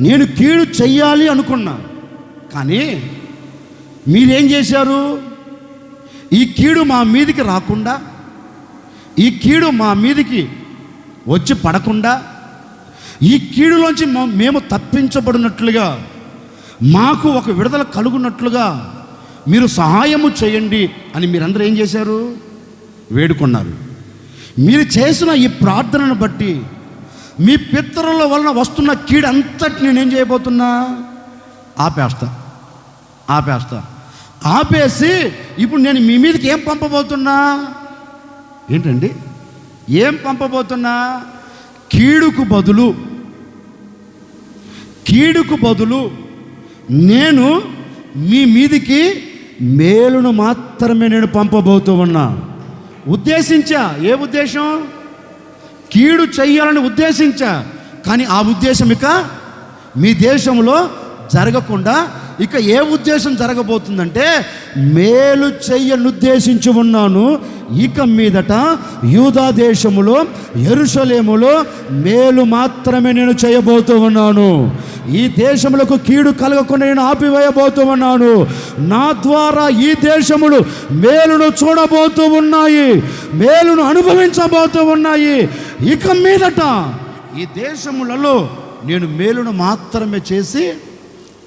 నేను కీడు చెయ్యాలి అనుకున్నా, కానీ మీరేం చేశారు? ఈ కీడు మా మీదికి రాకుండా, ఈ కీడు మా మీదికి వచ్చి పడకుండా, ఈ కీడులోంచి మేము తప్పించబడినట్లుగా, మాకు ఒక విడుదల కలుగునట్లుగా మీరు సహాయము చేయండి అని మీరందరూ ఏం చేశారు? వేడుకున్నారు. మీరు చేసిన ఈ ప్రార్థనను బట్టి మీ పితరుల వలన వస్తున్న కీడు అంతటి నేనేం చేయబోతున్నా? ఆపేస్తా. ఆపేసి ఇప్పుడు నేను మీ మీదకి ఏం పంపబోతున్నా? ఏంటండి? ఏం పంపబోతున్నా? కీడుకు బదులు నేను మీ మీదికి మేలును మాత్రమే నేను పంపబోతూ ఉన్నా. ఉద్దేశించా. ఏ ఉద్దేశం? కీడు చెయ్యాలని ఉద్దేశించా, కానీ ఆ ఉద్దేశం ఇక మీ దేశంలో జరగకుండా ఇక ఏ ఉద్దేశం జరగబోతుందంటే, మేలు చెయ్యనుద్దేశించి ఉన్నాను. ఇక మీదట యూదా దేశములో, యెరూషలేములో మేలు మాత్రమే నేను చేయబోతూ ఉన్నాను. ఈ దేశములకు కీడు కలగకుండా నేను ఆపివేయబోతూ ఉన్నాను. నా ద్వారా ఈ దేశములు మేలును చూడబోతూ ఉన్నాయి, మేలును అనుభవించబోతూ ఉన్నాయి. ఇక మీదట ఈ దేశములలో నేను మేలును మాత్రమే చేసి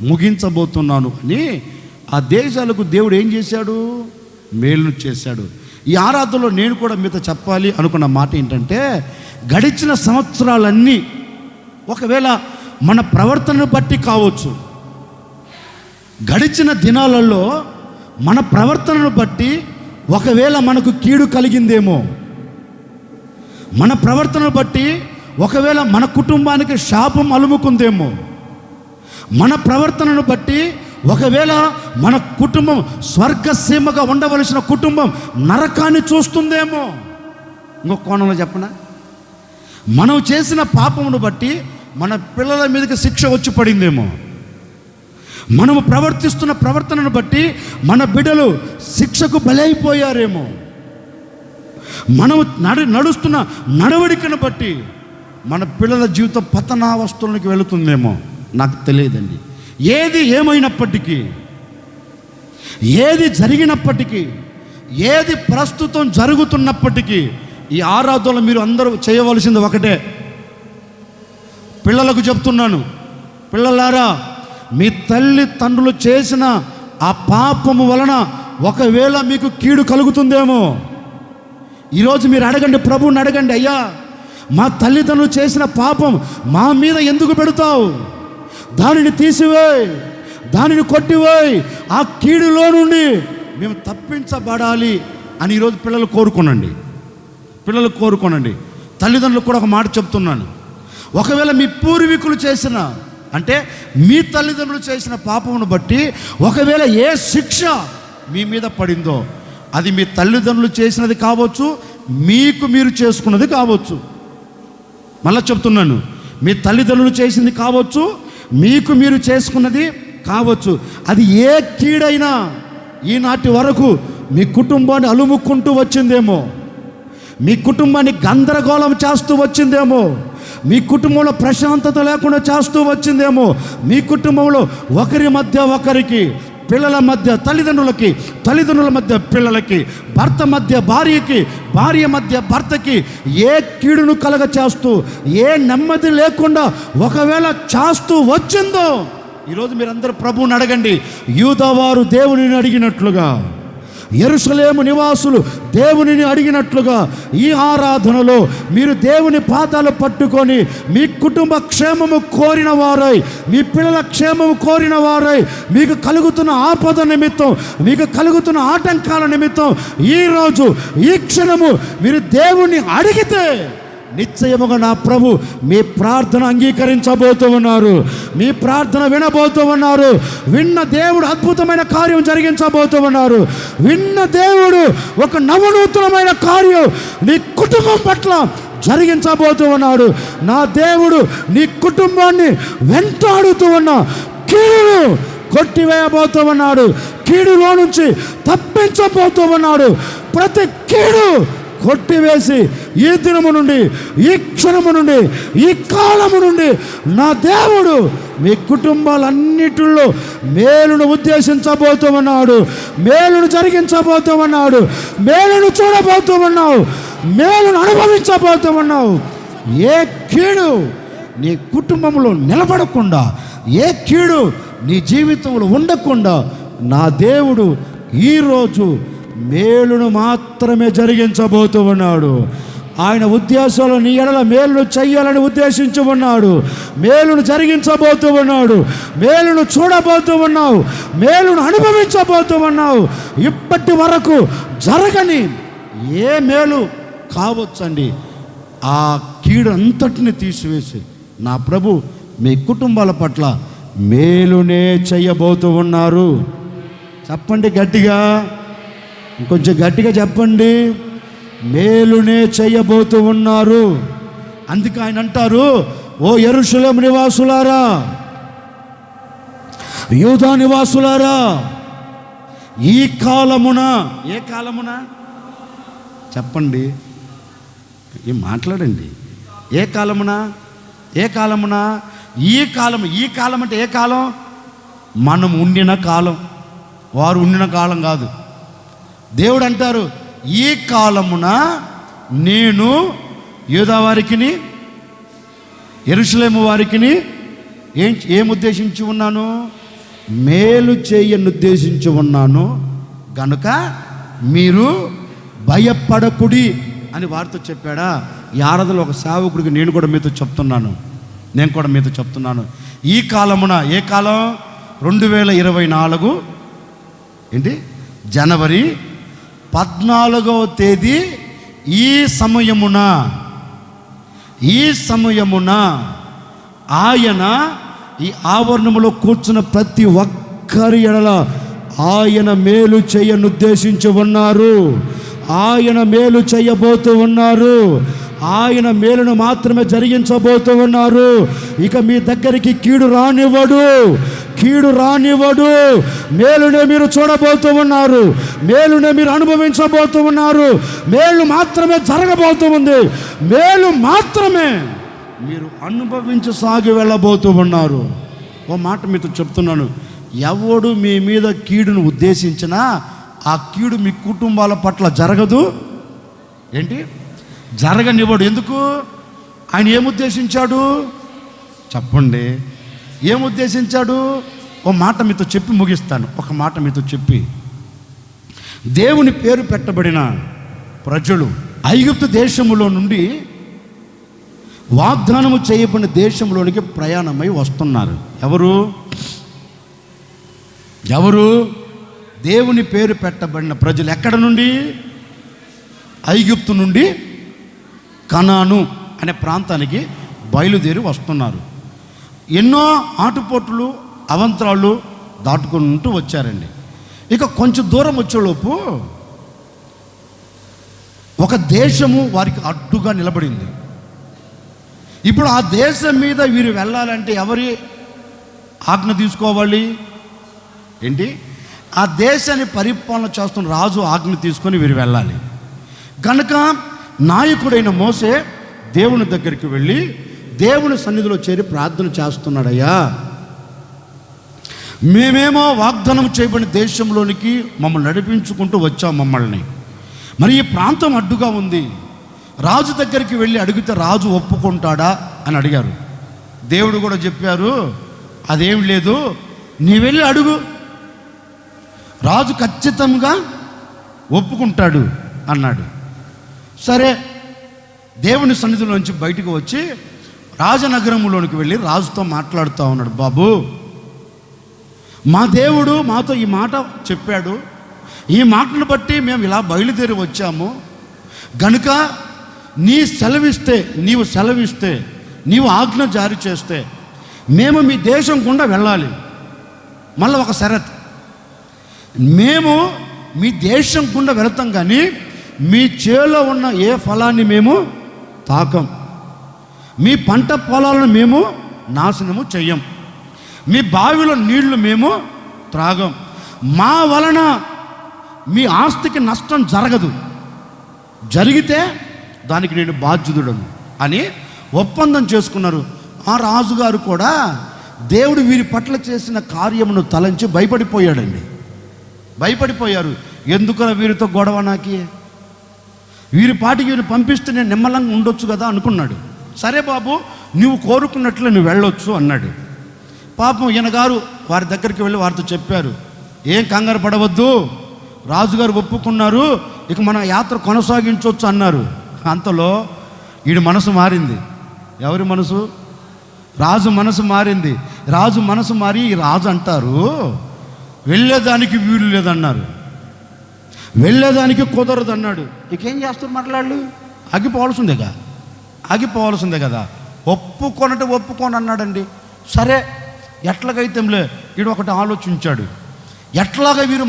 ముగించబోతున్నాను అని ఆ దేశాలకు దేవుడు ఏం చేశాడు? మేలును చేశాడు. ఈ ఆరాధనలో నేను కూడా మీతో చెప్పాలి అనుకున్న మాట ఏంటంటే, గడిచిన సంవత్సరాలన్నీ ఒకవేళ మన ప్రవర్తనను బట్టి కావచ్చు, గడిచిన దినాలలో మన ప్రవర్తనను బట్టి ఒకవేళ మనకు కీడు కలిగిందేమో, మన ప్రవర్తనను బట్టి ఒకవేళ మన కుటుంబానికి శాపం అలుముకుందేమో, మన ప్రవర్తనను బట్టి ఒకవేళ మన కుటుంబం స్వర్గసీమగా ఉండవలసిన కుటుంబం నరకాన్ని చూస్తుందేమో. ఇంకొక కోణంలో చెప్పనా, మనం చేసిన పాపమును బట్టి మన పిల్లల మీదకి శిక్ష వచ్చి పడిందేమో, మనము ప్రవర్తిస్తున్న ప్రవర్తనను బట్టి మన బిడ్డలు శిక్షకు బలైపోయారేమో, మనము నడుస్తున్న నడవడికను బట్టి మన పిల్లల జీవితం పతనావస్థలోకి వెళుతుందేమో. నాకు తెలియదండి. ఏది ఏమైనప్పటికీ, ఏది జరిగినప్పటికీ, ఏది ప్రస్తుతం జరుగుతున్నప్పటికీ ఈ ఆరాధనలో మీరు అందరూ చేయవలసింది ఒకటే. పిల్లలకు చెప్తున్నాను, పిల్లలారా, మీ తల్లిదండ్రులు చేసిన ఆ పాపము వలన ఒకవేళ మీకు కీడు కలుగుతుందేమో. ఈరోజు మీరు అడగండి, ప్రభువుని అడగండి, అయ్యా మా తల్లిదండ్రులు చేసిన పాపం మా మీద ఎందుకు పెడతావు? దానిని తీసివేయి, దానిని కొట్టివేయి, ఆ కీడులో నుండి మేము తప్పించబడాలి అని ఈరోజు పిల్లలు కోరుకోనండి. తల్లిదండ్రులకు కూడా ఒక మాట చెప్తున్నాను. ఒకవేళ మీ పూర్వీకులు చేసిన, అంటే మీ తల్లిదండ్రులు చేసిన పాపమును బట్టి ఒకవేళ ఏ శిక్ష మీ మీద పడిందో, అది మీ తల్లిదండ్రులు చేసినది కావచ్చు, మీకు మీరు చేసుకున్నది కావచ్చు. మళ్ళీ చెప్తున్నాను, మీ తల్లిదండ్రులు చేసింది కావచ్చు, మీకు మీరు చేసుకున్నది కావచ్చు. అది ఏ కీడైనా ఈనాటి వరకు మీ కుటుంబాన్ని అలుముకుంటూ వచ్చిందేమో, మీ కుటుంబాన్ని గందరగోళం చేస్తూ వచ్చిందేమో, మీ కుటుంబంలో ప్రశాంతత లేకుండా చేస్తూ వచ్చిందేమో, మీ కుటుంబంలో ఒకరి మధ్య ఒకరికి, పిల్లల మధ్య తల్లిదండ్రులకి, తల్లిదండ్రుల మధ్య పిల్లలకి, భర్త మధ్య భార్యకి, భార్య మధ్య భర్తకి ఏ కీడును కలగ చేస్తూ, ఏ నెమ్మది లేకుండా ఒకవేళ చేస్తూ వచ్చిందో, ఈరోజు మీరందరూ ప్రభువుని అడగండి. యూదావారు దేవునిని అడిగినట్లుగా, యెరూషలేము నివాసులు దేవునిని అడిగినట్లుగా ఈ ఆరాధనలో మీరు దేవుని పాదాలు పట్టుకొని మీ కుటుంబ క్షేమము కోరిన వారై, మీ పిల్లల క్షేమము కోరిన వారై, మీకు కలుగుతున్న ఆపద నిమిత్తం, మీకు కలుగుతున్న ఆటంకాల నిమిత్తం ఈరోజు ఈ క్షణము మీరు దేవుణ్ణి అడిగితే నిశ్చయముగా నా ప్రభు మీ ప్రార్థన అంగీకరించబోతూ ఉన్నారు, మీ ప్రార్థన వినబోతూ ఉన్నారు. విన్న దేవుడు అద్భుతమైన కార్యం జరిగించబోతూ ఉన్నారు. విన్న దేవుడు ఒక నవనూతనమైన కార్యం నీ కుటుంబం పట్ల జరిగించబోతూ ఉన్నాడు. నా దేవుడు నీ కుటుంబాన్ని వెంటాడుతూ ఉన్న కీడును కొట్టివేయబోతూ ఉన్నాడు. కీడులో నుంచి తప్పించబోతూ ఉన్నాడు. ప్రతి కీడు కొట్టివేసి ఈ దినము నుండి, ఈ క్షణము నుండి, ఈ కాలము నుండి నా దేవుడు మీ కుటుంబాలన్నిటిలో మేలును ఉద్దేశించబోతూ ఉన్నాడు. మేలును జరిగించబోతూ ఉన్నాడు. మేలును చూడబోతూ ఉన్నావు. మేలును అనుభవించబోతూ ఉన్నావు. ఏ కీడు నీ కుటుంబంలో నిలబడకుండా, ఏ కీడు నీ జీవితంలో ఉండకుండా నా దేవుడు ఈరోజు మేలును మాత్రమే జరిగించబోతూ ఉన్నాడు. ఆయన ఉద్దేశాలు నీ ఎడల మేలును చెయ్యాలని ఉద్దేశించి ఉన్నాడు. మేలును జరిగించబోతూ ఉన్నాడు. మేలును చూడబోతూ ఉన్నావు. మేలును అనుభవించబోతూ ఉన్నావు. ఇప్పటి వరకు జరగని ఏ మేలు కావచ్చండి, ఆ కీడు అంతటిని తీసివేసి నా ప్రభు మీ కుటుంబాల పట్ల మేలునే చెయ్యబోతూ ఉన్నారు. చెప్పండి గట్టిగా, ఇంకొంచెం గట్టిగా చెప్పండి. మేలునే చెయ్యబోతూ ఉన్నారు. అందుకే ఆయన అంటారు, ఓ యెరూషలేము నివాసులారా, యూదా నివాసులారా, ఈ కాలమున, ఏ కాలమున చెప్పండి, ఏం మాట్లాడండి, ఏ కాలమున, ఏ కాలమున, ఈ కాలం. ఈ కాలం అంటే ఏ కాలం? మనం ఉండిన కాలం, వారు ఉండిన కాలం కాదు. దేవుడు అంటారు, ఈ కాలమున నేను యూదా వారికిని యెరూషలేము వారికిని ఏం ఉద్దేశించి ఉన్నాను? మేలు చేయని ఉద్దేశించి ఉన్నాను గనుక మీరు భయపడకుడి అని వారితో చెప్పాడా? ఈ ఆరాధనలో ఒక సేవకుడికి నేను కూడా మీతో చెప్తున్నాను. ఈ కాలమున, ఏ కాలం? 2024 ఏంటి, జనవరి 14వ తేదీ ఈ సమయమున ఆయన ఈ ఆవరణములో కూర్చున్న ప్రతి ఒక్కరి ఎడల ఆయన మేలు చేయను ఉద్దేశించి ఉన్నారు. ఆయన మేలు చేయబోతూ ఉన్నారు. ఆయన మేలును మాత్రమే జరిగించబోతూ ఉన్నారు. ఇక మీ దగ్గరికి కీడు రానివ్వడు. మేలునే మీరు చూడబోతూ ఉన్నారు. మేలునే మీరు అనుభవించబోతూ ఉన్నారు. మేలు మాత్రమే జరగబోతూ ఉంది. మేలు మాత్రమే మీరు అనుభవించి సాగి వెళ్ళబోతూ ఉన్నారు. ఓ మాట మీతో చెప్తున్నాను, ఎవడు మీ మీద కీడును ఉద్దేశించినా ఆ కీడు మీ కుటుంబాల పట్ల జరగదు. ఏంటి, జరగనివ్వడు. ఎందుకు? ఆయన ఏముద్దేశించాడు చెప్పండి, ఏముద్దేశించాడు? ఓ మాట మీతో చెప్పి ముగిస్తాను. ఒక మాట మీతో చెప్పి, దేవుని పేరు పెట్టబడిన ప్రజలు ఐగుప్తు దేశములో నుండి వాగ్దానము చేయబడిన దేశంలోనికి ప్రయాణమై వస్తున్నారు. ఎవరు? దేవుని పేరు పెట్టబడిన ప్రజలు. ఎక్కడ నుండి? ఐగుప్తు నుండి కనాను అనే ప్రాంతానికి బయలుదేరి వస్తున్నారు. ఎన్నో ఆటుపోట్లు, అవంతరాలు దాటుకుంటూ వచ్చారండి. ఇక కొంచెం దూరం వచ్చేలోపు ఒక దేశము వారికి అడ్డుగా నిలబడింది. ఇప్పుడు ఆ దేశం మీద వీరు వెళ్ళాలంటే ఎవరి ఆజ్ఞ తీసుకోవాలి? ఏంటి, ఆ దేశాన్ని పరిపాలన చేస్తున్న రాజు ఆజ్ఞ తీసుకొని వీరు వెళ్ళాలి. కనుక నాయకుడైన మోసే దేవుని దగ్గరికి వెళ్ళి దేవుని సన్నిధిలో చేరి ప్రార్థన చేస్తున్నాడయ్యా, మేమేమో వాగ్దానం చేయబడిన దేశంలోనికి మమ్మల్ని నడిపించుకుంటూ వచ్చాం మమ్మల్ని, మరి ఈ ప్రాంతం అడ్డుగా ఉంది, రాజు దగ్గరికి వెళ్ళి అడిగితే రాజు ఒప్పుకుంటాడా అని అడిగారు. దేవుడు కూడా చెప్పారు, అదేం లేదు, నీ వెళ్ళి అడుగు, రాజు ఖచ్చితంగా ఒప్పుకుంటాడు అన్నాడు. సరే, దేవుని సన్నిధిలోంచి బయటకు వచ్చి రాజనగరంలోనికి వెళ్ళి రాజుతో మాట్లాడుతూ ఉన్నాడు. బాబు, మా దేవుడు మాతో ఈ మాట చెప్పాడు, ఈ మాటను బట్టి మేము ఇలా బయలుదేరి వచ్చాము గనుక నీవు సెలవిస్తే నీవు ఆజ్ఞ జారీ చేస్తే మేము మీ దేశం గుండా వెళ్ళాలి. మళ్ళీ ఒక షరత్, మేము మీ దేశం గుండా వెళతాం కానీ మీ చేలో ఉన్న ఏ ఫలాన్ని మేము తాకం, మీ పంట పొలాలను మేము నాశనము చెయ్యం, మీ బావిలో నీళ్లు మేము త్రాగం, మా వలన మీ ఆస్తికి నష్టం జరగదు, జరిగితే దానికి నేను బాధ్యుడును అని ఒప్పందం చేసుకున్నారు. ఆ రాజుగారు కూడా దేవుడు వీరి పట్ల చేసిన కార్యమును తలంచి భయపడిపోయాడండి. భయపడిపోయారు. ఎందుకలా వీరితో గొడవ, నాకి వీరి పాటికి వీరు పంపిస్తే నేను నిమ్మలంగా ఉండొచ్చు కదా అనుకున్నాడు. సరే బాబు, నువ్వు కోరుకున్నట్లు నువ్వు వెళ్ళొచ్చు అన్నాడు. పాపం ఈయన గారు వారి దగ్గరికి వెళ్ళి వారితో చెప్పారు, ఏం కంగారు పడవద్దు, రాజుగారు ఒప్పుకున్నారు, ఇక మన యాత్ర కొనసాగించవచ్చు అన్నారు. అంతలో వీడి మనసు మారింది. ఎవరి మనసు? రాజు మనసు మారింది. రాజు మనసు మారి ఈ రాజు అంటారు, వెళ్ళేదానికి వీలు లేదన్నారు, వెళ్ళేదానికి కుదరదు అన్నాడు. ఇకేం చేస్తారు మాట్లాడు? ఆగిపోవాల్సిందే కదా. ఒప్పుకోని అన్నాడండి. సరే ఎట్లాగైతేలే, వీడు ఒకటి ఆలోచించాడు, ఎట్లాగా వీరు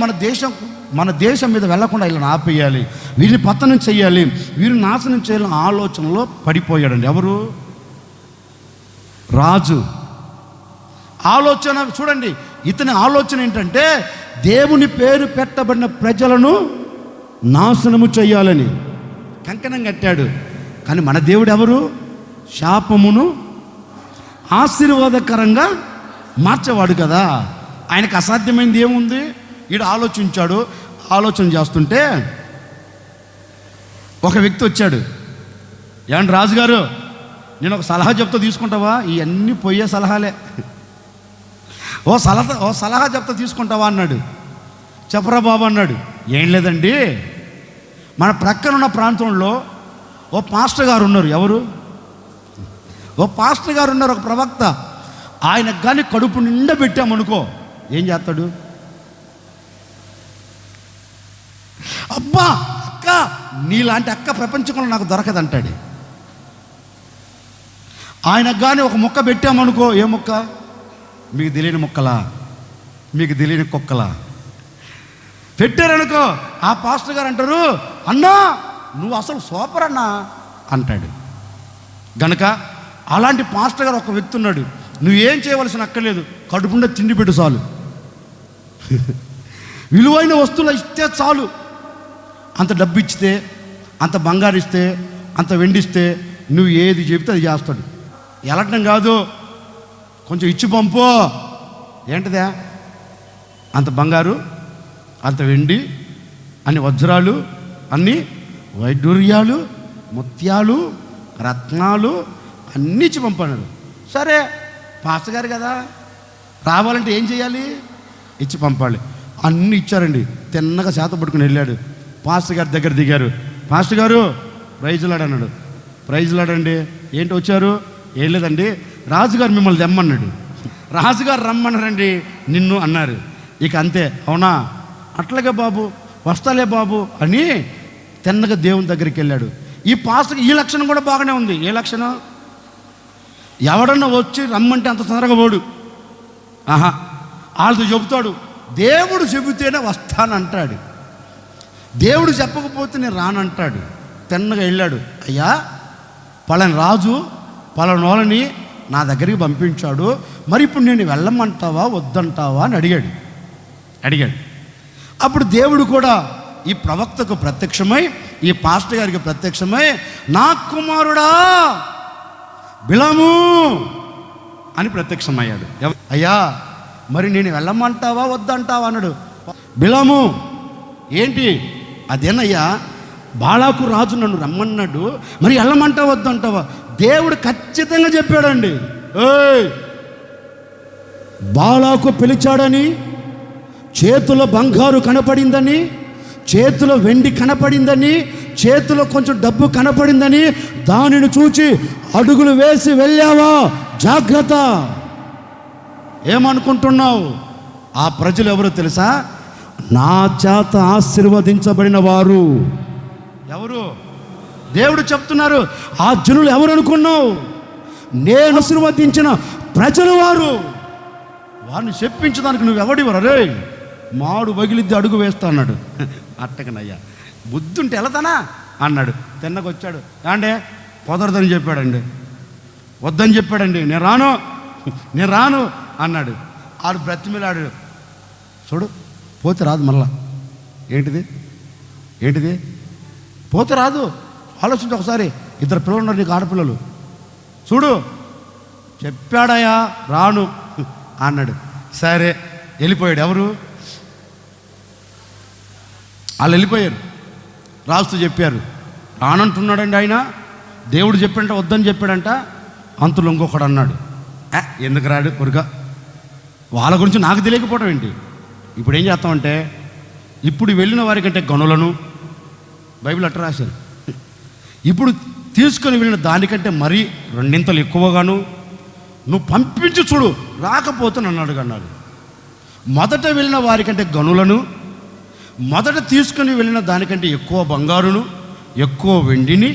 మన దేశం మీద వెళ్లకుండా వీళ్ళని ఆపేయాలి, వీరిని పతనం చేయాలి, వీరిని నాశనం చేయాలని ఆలోచనలో పడిపోయాడండి. ఎవరు? రాజు. ఆలోచన చూడండి, ఇతని ఆలోచన ఏంటంటే దేవుని పేరు పెట్టబడిన ప్రజలను నాశనము చేయాలని కంకణం కట్టాడు. కానీ మన దేవుడు ఎవరు? శాపమును ఆశీర్వాదకరంగా మార్చేవాడు కదా. ఆయనకు అసాధ్యమైంది ఏముంది? వీడు ఆలోచించాడు. ఆలోచన చేస్తుంటే ఒక వ్యక్తి వచ్చాడు. ఏమంటే రాజుగారు, నేను ఒక సలహా చెప్తా, తీసుకుంటావా? ఇవన్నీ పోయే సలహాలే. ఓ సలహా చెప్తా, తీసుకుంటావా అన్నాడు. చెప్పరా బాబు అన్నాడు. ఏం లేదండి, మన ప్రక్కనున్న ప్రాంతంలో ఓ పాస్టర్ గారు ఉన్నారు. ఎవరు? ఓ పాస్టర్ గారు ఉన్నారు, ఒక ప్రవక్త. ఆయనకు కానీ కడుపు నిండా పెట్టామనుకో, ఏం చేస్తాడు? అబ్బా అక్క, నీలాంటి అక్క ప్రపంచంలో నాకు దొరకదంటాడు. ఆయనకు కానీ ఒక మొక్క పెట్టామనుకో, ఏ మొక్క? మీకు తెలియని మొక్కలా, మీకు తెలియని కుక్కలా పెట్టారనుకో, ఆ పాస్టర్ గారు అంటారు, అన్నా నువ్వు అసలు సూపర్ అన్నా అంటాడు. గనక అలాంటి పాస్టర్ గారు ఒక వ్యక్తి ఉన్నాడు. నువ్వేం చేయవలసిన అక్కర్లేదు, కడుపుండా తిండి పెట్టు చాలు, విలువైన వస్తువులు ఇస్తే చాలు. అంత డబ్బు ఇస్తే, అంత బంగారు ఇస్తే, అంత వెండిస్తే నువ్వు ఏది చెబితే అది చేస్తాడు. వెళ్ళటం కాదు, కొంచెం ఇచ్చి పంపు. ఏంటిదా? అంత బంగారు, అంత వెండి, అన్ని వజ్రాలు, అన్ని వైడూర్యాలు, ముత్యాలు, రత్నాలు అన్నీ ఇచ్చి పంపన్నాడు. సరే పాస్టర్ గారు కదా, రావాలంటే ఏం చేయాలి? ఇచ్చి పంపాలి. అన్నీ ఇచ్చారండి. తిన్నగా చేత పట్టుకుని వెళ్ళాడు. పాస్టర్ గారి దగ్గర దిగారు. పాస్టర్ గారు ప్రైజ్లాడు అన్నాడు. ప్రైజ్లాడండి. ఏంటి వచ్చారు? ఏం లేదండి, రాజుగారు మిమ్మల్ని తెమ్మన్నాడు. రాజుగారు రమ్మన్నారండి నిన్ను అన్నారు. ఇక అంతే. అవునా? అట్లాగే బాబు, వస్తాలే బాబు అని తిన్నగా దేవుని దగ్గరికి వెళ్ళాడు. ఈ పాస్టర్కి ఈ లక్షణం కూడా బాగానే ఉంది. ఏ లక్షణం? ఎవడన్నా వచ్చి రమ్మంటే అంత తొందరగా పోడు. వాళ్ళతో చెబుతాడు. దేవుడు చెబితేనే వస్తానంటాడు, దేవుడు చెప్పకపోతే నేను రానంటాడు. తిన్నగా వెళ్ళాడు. అయ్యా, పలాని రాజు పలానోళ్ళని నా దగ్గరికి పంపించాడు, మరి ఇప్పుడు నేను వెళ్ళమంటావా వద్దంటావా అని అడిగాడు. అప్పుడు దేవుడు కూడా ఈ ప్రవక్తకు ప్రత్యక్షమై, ఈ పాస్టర్ గారికి ప్రత్యక్షమై, నా కుమారుడా బిలాము అని ప్రత్యక్షమయ్యాడు. అయ్యా, మరి నేను వెళ్ళమంటావా వద్దంటావా అన్నాడు. బిలాము ఏంటి? అదేనయ్యా, బాలాకు రాజు నన్ను రమ్మన్నాడు, మరి వెళ్ళమంటావా వద్దంటావా? దేవుడు ఖచ్చితంగా చెప్పాడండి. బాలాకు పిలిచాడని, చేతిలో బంగారు కనపడిందని, చేతిలో వెండి కనపడిందని, చేతిలో కొంచెం డబ్బు కనపడిందని దానిని చూచి అడుగులు వేసి వెళ్ళావా? జాగ్రత్త. ఏమనుకుంటున్నావు? ఆ ప్రజలు ఎవరో తెలుసా? నా చేత ఆశీర్వదించబడిన వారు. ఎవరు? దేవుడు చెప్తున్నారు. ఆ జనులు ఎవరు అనుకున్నావు? నేను ఆశీర్వదించిన ప్రజలు వారు. వారిని చెప్పించడానికి నువ్వెవడివరు? రే, మాడు పగిలిద్ది అడుగు వేస్తా అన్నాడు. అట్టకనయ్యా, బుద్ధి ఉంటే వెళతానా అన్నాడు. తిన్నకొచ్చాడు. అంటే కుదరదని చెప్పాడండి, వద్దని చెప్పాడండి. నేను రాను అన్నాడు. ఆడు బ్రతిమిలాడు. చూడు, పోతే రాదు మళ్ళా. ఏంటిది పోతే రాదు. ఆలోచించి ఒకసారి, 2 పిల్లలు ఉన్నారు నీకు, ఆడపిల్లలు. చూడు, చెప్పాడయా రాను అన్నాడు. సరే వెళ్ళిపోయాడు. ఎవరు? వాళ్ళు వెళ్ళిపోయారు. రాస్తూ చెప్పారు, రానంటున్నాడండి ఆయన. దేవుడు చెప్పాడంట, వద్దని చెప్పాడంట. అంతులు ఇంకొకడు అన్నాడు, ఎందుకు రాడు కొరుగా, వాళ్ళ గురించి నాకు తెలియకపోవడం ఏంటి. ఇప్పుడు ఏం చేస్తామంటే, ఇప్పుడు వెళ్ళిన వారికంటే గనులను, బైబిల్ అట్ట రాశారు, ఇప్పుడు తీసుకొని వెళ్ళిన దానికంటే మరీ 2 ఎక్కువగాను నువ్వు పంపించి చూడు, రాకపోతే నన్ను అడుగన్నాడు. మొదట వెళ్ళిన వారికంటే గనులను, మొదట తీసుకొని వెళ్ళిన దానికంటే ఎక్కువ బంగారును, ఎక్కువ వెండిని,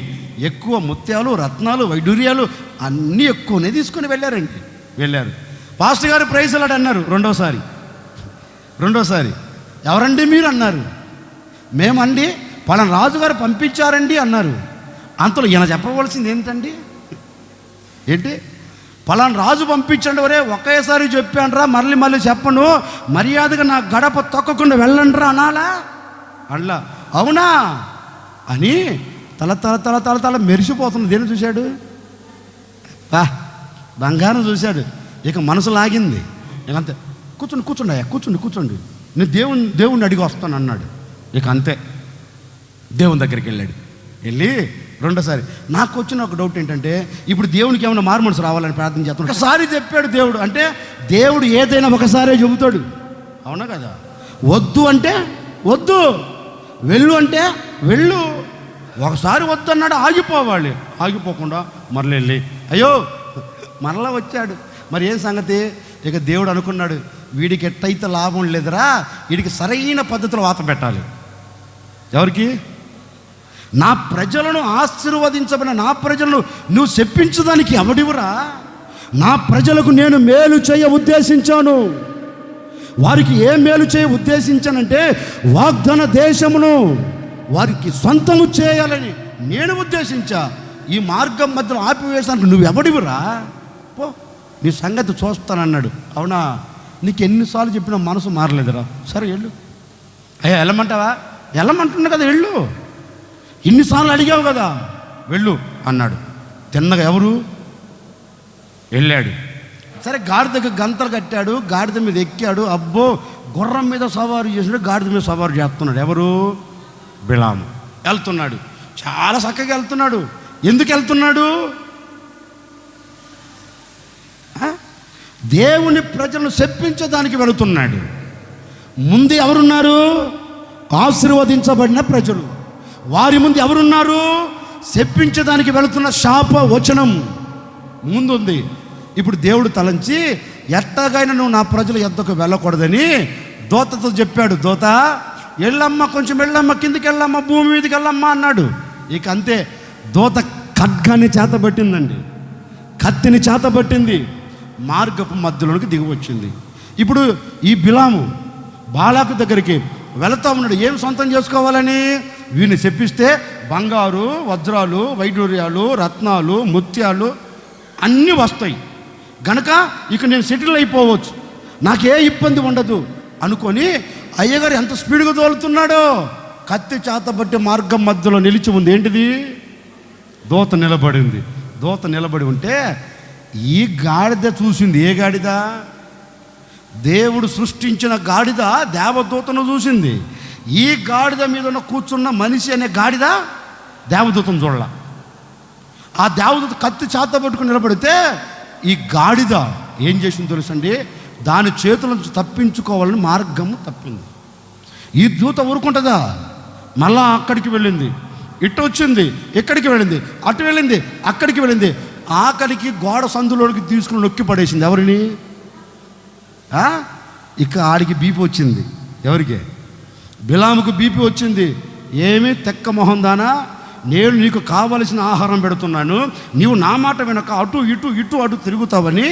ఎక్కువ ముత్యాలు, రత్నాలు, వైడూర్యాలు అన్నీ ఎక్కువనే తీసుకొని వెళ్ళారు. పాస్టర్ గారు ప్రైజ్ అలాడ్ అన్నారు. రెండోసారి ఎవరండి మీరు అన్నారు. మేమండి పలానా రాజుగారు పంపించారండి అన్నారు. అంతలో ఈయన చెప్పవలసింది ఏంటండి, ఏంటి పలానా రాజు పంపించండి, వరే ఒకేసారి చెప్పానురా, మళ్ళీ చెప్పను, మర్యాదగా నా గడప తొక్కకుండా వెళ్ళండిరా అనాలా? అట్లా అవునా అని తల మెరిసిపోతుంది. దేని చూశాడు? బంగారం చూశాడు. ఇక మనసు లాగింది. ఇక అంతే, కూర్చోండి, నేను దేవుణ్ణి అడిగి వస్తాను అన్నాడు. ఇక అంతే, దేవుని దగ్గరికి వెళ్ళి రెండోసారి నాకు వచ్చిన ఒక డౌట్ ఏంటంటే, ఇప్పుడు దేవునికి ఏమైనా మారు మనసు రావాలని ప్రార్థన చేస్తున్నాడు. ఒకసారి చెప్పాడు దేవుడు, అంటే దేవుడు ఏదైనా ఒకసారే చెబుతాడు, అవునా కదా? వద్దు అంటే వద్దు, వెళ్ళు అంటే వెళ్ళు. ఒకసారి వద్దు అన్నాడు, ఆగిపోకుండా మరలా వెళ్ళి అయ్యో మరలా వచ్చాడు. మరి ఏం సంగతి? ఇక దేవుడు అనుకున్నాడు, వీడికి ఎట్టయితే లాభం లేదురా, వీడికి సరైన పద్ధతిలో వాత పెట్టాలి. ఎవరికి? నా ప్రజలను ఆశీర్వదించబడిన నా ప్రజలను నువ్వు చెప్పించడానికి ఎవడివురా? నా ప్రజలకు నేను మేలు చేయ ఉద్దేశించాను. వారికి ఏం మేలు చేయ ఉద్దేశించానంటే, వాగ్దాన దేశమును వారికి సొంతము చేయాలని నేను ఉద్దేశించా. ఈ మార్గం మధ్యలో ఆపివేశానికి నువ్వు ఎవడివురా? పో, నీ సంగతి చూస్తానన్నాడు. అవునా? నీకు ఎన్నిసార్లు చెప్పినా మనసు మారలేదురా. సరే వెళ్ళు. అయ్యా వెళ్ళమంటావా? వెళ్ళమంటున్నా కదా, వెళ్ళు. ఇన్నిసార్లు అడిగావు కదా, వెళ్ళు అన్నాడు. తిన్నగా ఎవరు? వెళ్ళాడు. సరే, గాడిదకు గంతలు కట్టాడు, గాడిద మీద ఎక్కాడు. అబ్బో, గుర్రం మీద సవారు చేసినాడు, గాడిద మీద సవారు చేస్తున్నాడు. ఎవరు? బిలాము. వెళ్తున్నాడు, చాలా చక్కగా వెళ్తున్నాడు. ఎందుకు వెళ్తున్నాడు? దేవుని ప్రజలను చెప్పించడానికి వెళుతున్నాడు. ముందు ఎవరున్నారు? ఆశీర్వదించబడిన ప్రజలు. వారి ముందు ఎవరున్నారు? చెప్పించడానికి వెళుతున్న శాప వచనం ముందుంది. ఇప్పుడు దేవుడు తలంచి, ఎట్టగైనా నువ్వు నా ప్రజల యొద్దకు వెళ్ళకూడదని దూతతో చెప్పాడు. దూత, వెళ్ళమ్మా, కొంచెం వెళ్ళమ్మా, కిందికి వెళ్ళమ్మా, భూమి మీదకి వెళ్ళమ్మా అన్నాడు. ఇక అంతే, దూత ఖడ్గాన్ని చేతబట్టిందండి, కత్తిని చేతబట్టింది, మార్గపు మధ్యలోనికి దిగి వచ్చింది. ఇప్పుడు ఈ బిలాము బాలాకు దగ్గరికి వెళుతూ ఉన్నాడు. ఏం సొంతం చేసుకోవాలని? వీడిని చెప్పిస్తే బంగారు, వజ్రాలు, వైడూర్యాలు, రత్నాలు, ముత్యాలు అన్నీ వస్తాయి గనక ఇక నేను సెటిల్ అయిపోవచ్చు, నాకే ఇబ్బంది ఉండదు అనుకొని అయ్యగారు ఎంత స్పీడ్గా తోలుతున్నాడో. కత్తి చేతబట్టి మార్గం మధ్యలో నిలిచి ఉంది. ఏంటిది? దూత నిలబడింది. దూత నిలబడి ఉంటే ఈ గాడిద చూసింది. ఏ గాడిద? దేవుడు సృష్టించిన గాడిద దేవదూతను చూసింది. ఈ గాడిద మీద ఉన్న కూర్చున్న మనిషి అనే గాడిద దేవదూతను చూడాల. ఆ దేవదూత కత్తి చేత పట్టుకుని నిలబడితే ఈ గాడిద ఏం చేసింది తెలుసండి? దాని చేతుల నుంచి తప్పించుకోవాలని మార్గము తప్పింది. ఈ దూత ఊరుకుంటుందా? మళ్ళా అక్కడికి వెళ్ళింది, ఇటు వచ్చింది, ఇక్కడికి వెళ్ళింది, అటు వెళ్ళింది, అక్కడికి వెళ్ళింది, ఆఖరికి గోడ సందులోకి తీసుకుని నొక్కి పడేసింది. ఎవరిని? ఇక ఆడికి బీపీ వచ్చింది. ఎవరికి? బిలాముకు బీపీ వచ్చింది. ఏమి తెక్క మొహం దానా, నేను నీకు కావలసిన ఆహారం పెడుతున్నాను, నీవు నా మాట వెనక అటు ఇటు ఇటు అటు తిరుగుతావని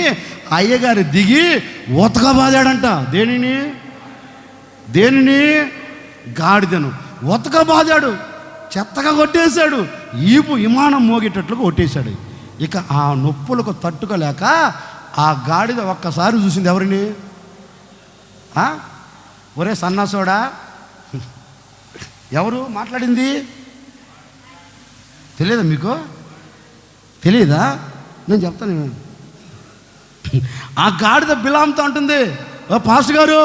అయ్యగారి దిగి ఉతకబాదాడంట. దేనిని? గాడిదను ఉతకబాదాడు, చెత్తగా కొట్టేశాడు, ఈపు విమానం మోగేటట్లుగా కొట్టేశాడు. ఇక ఆ నొప్పులకు తట్టుకోలేక ఆ గాడిద ఒక్కసారి చూసింది. ఎవరిని? ఒరే సన్నాసోడా, ఎవరు మాట్లాడింది? తెలియదా మీకు? తెలియదా? నేను చెప్తాను. ఆ గాడిద బిలాంతో అంటుంది, ఓ పాస్టర్ గారు,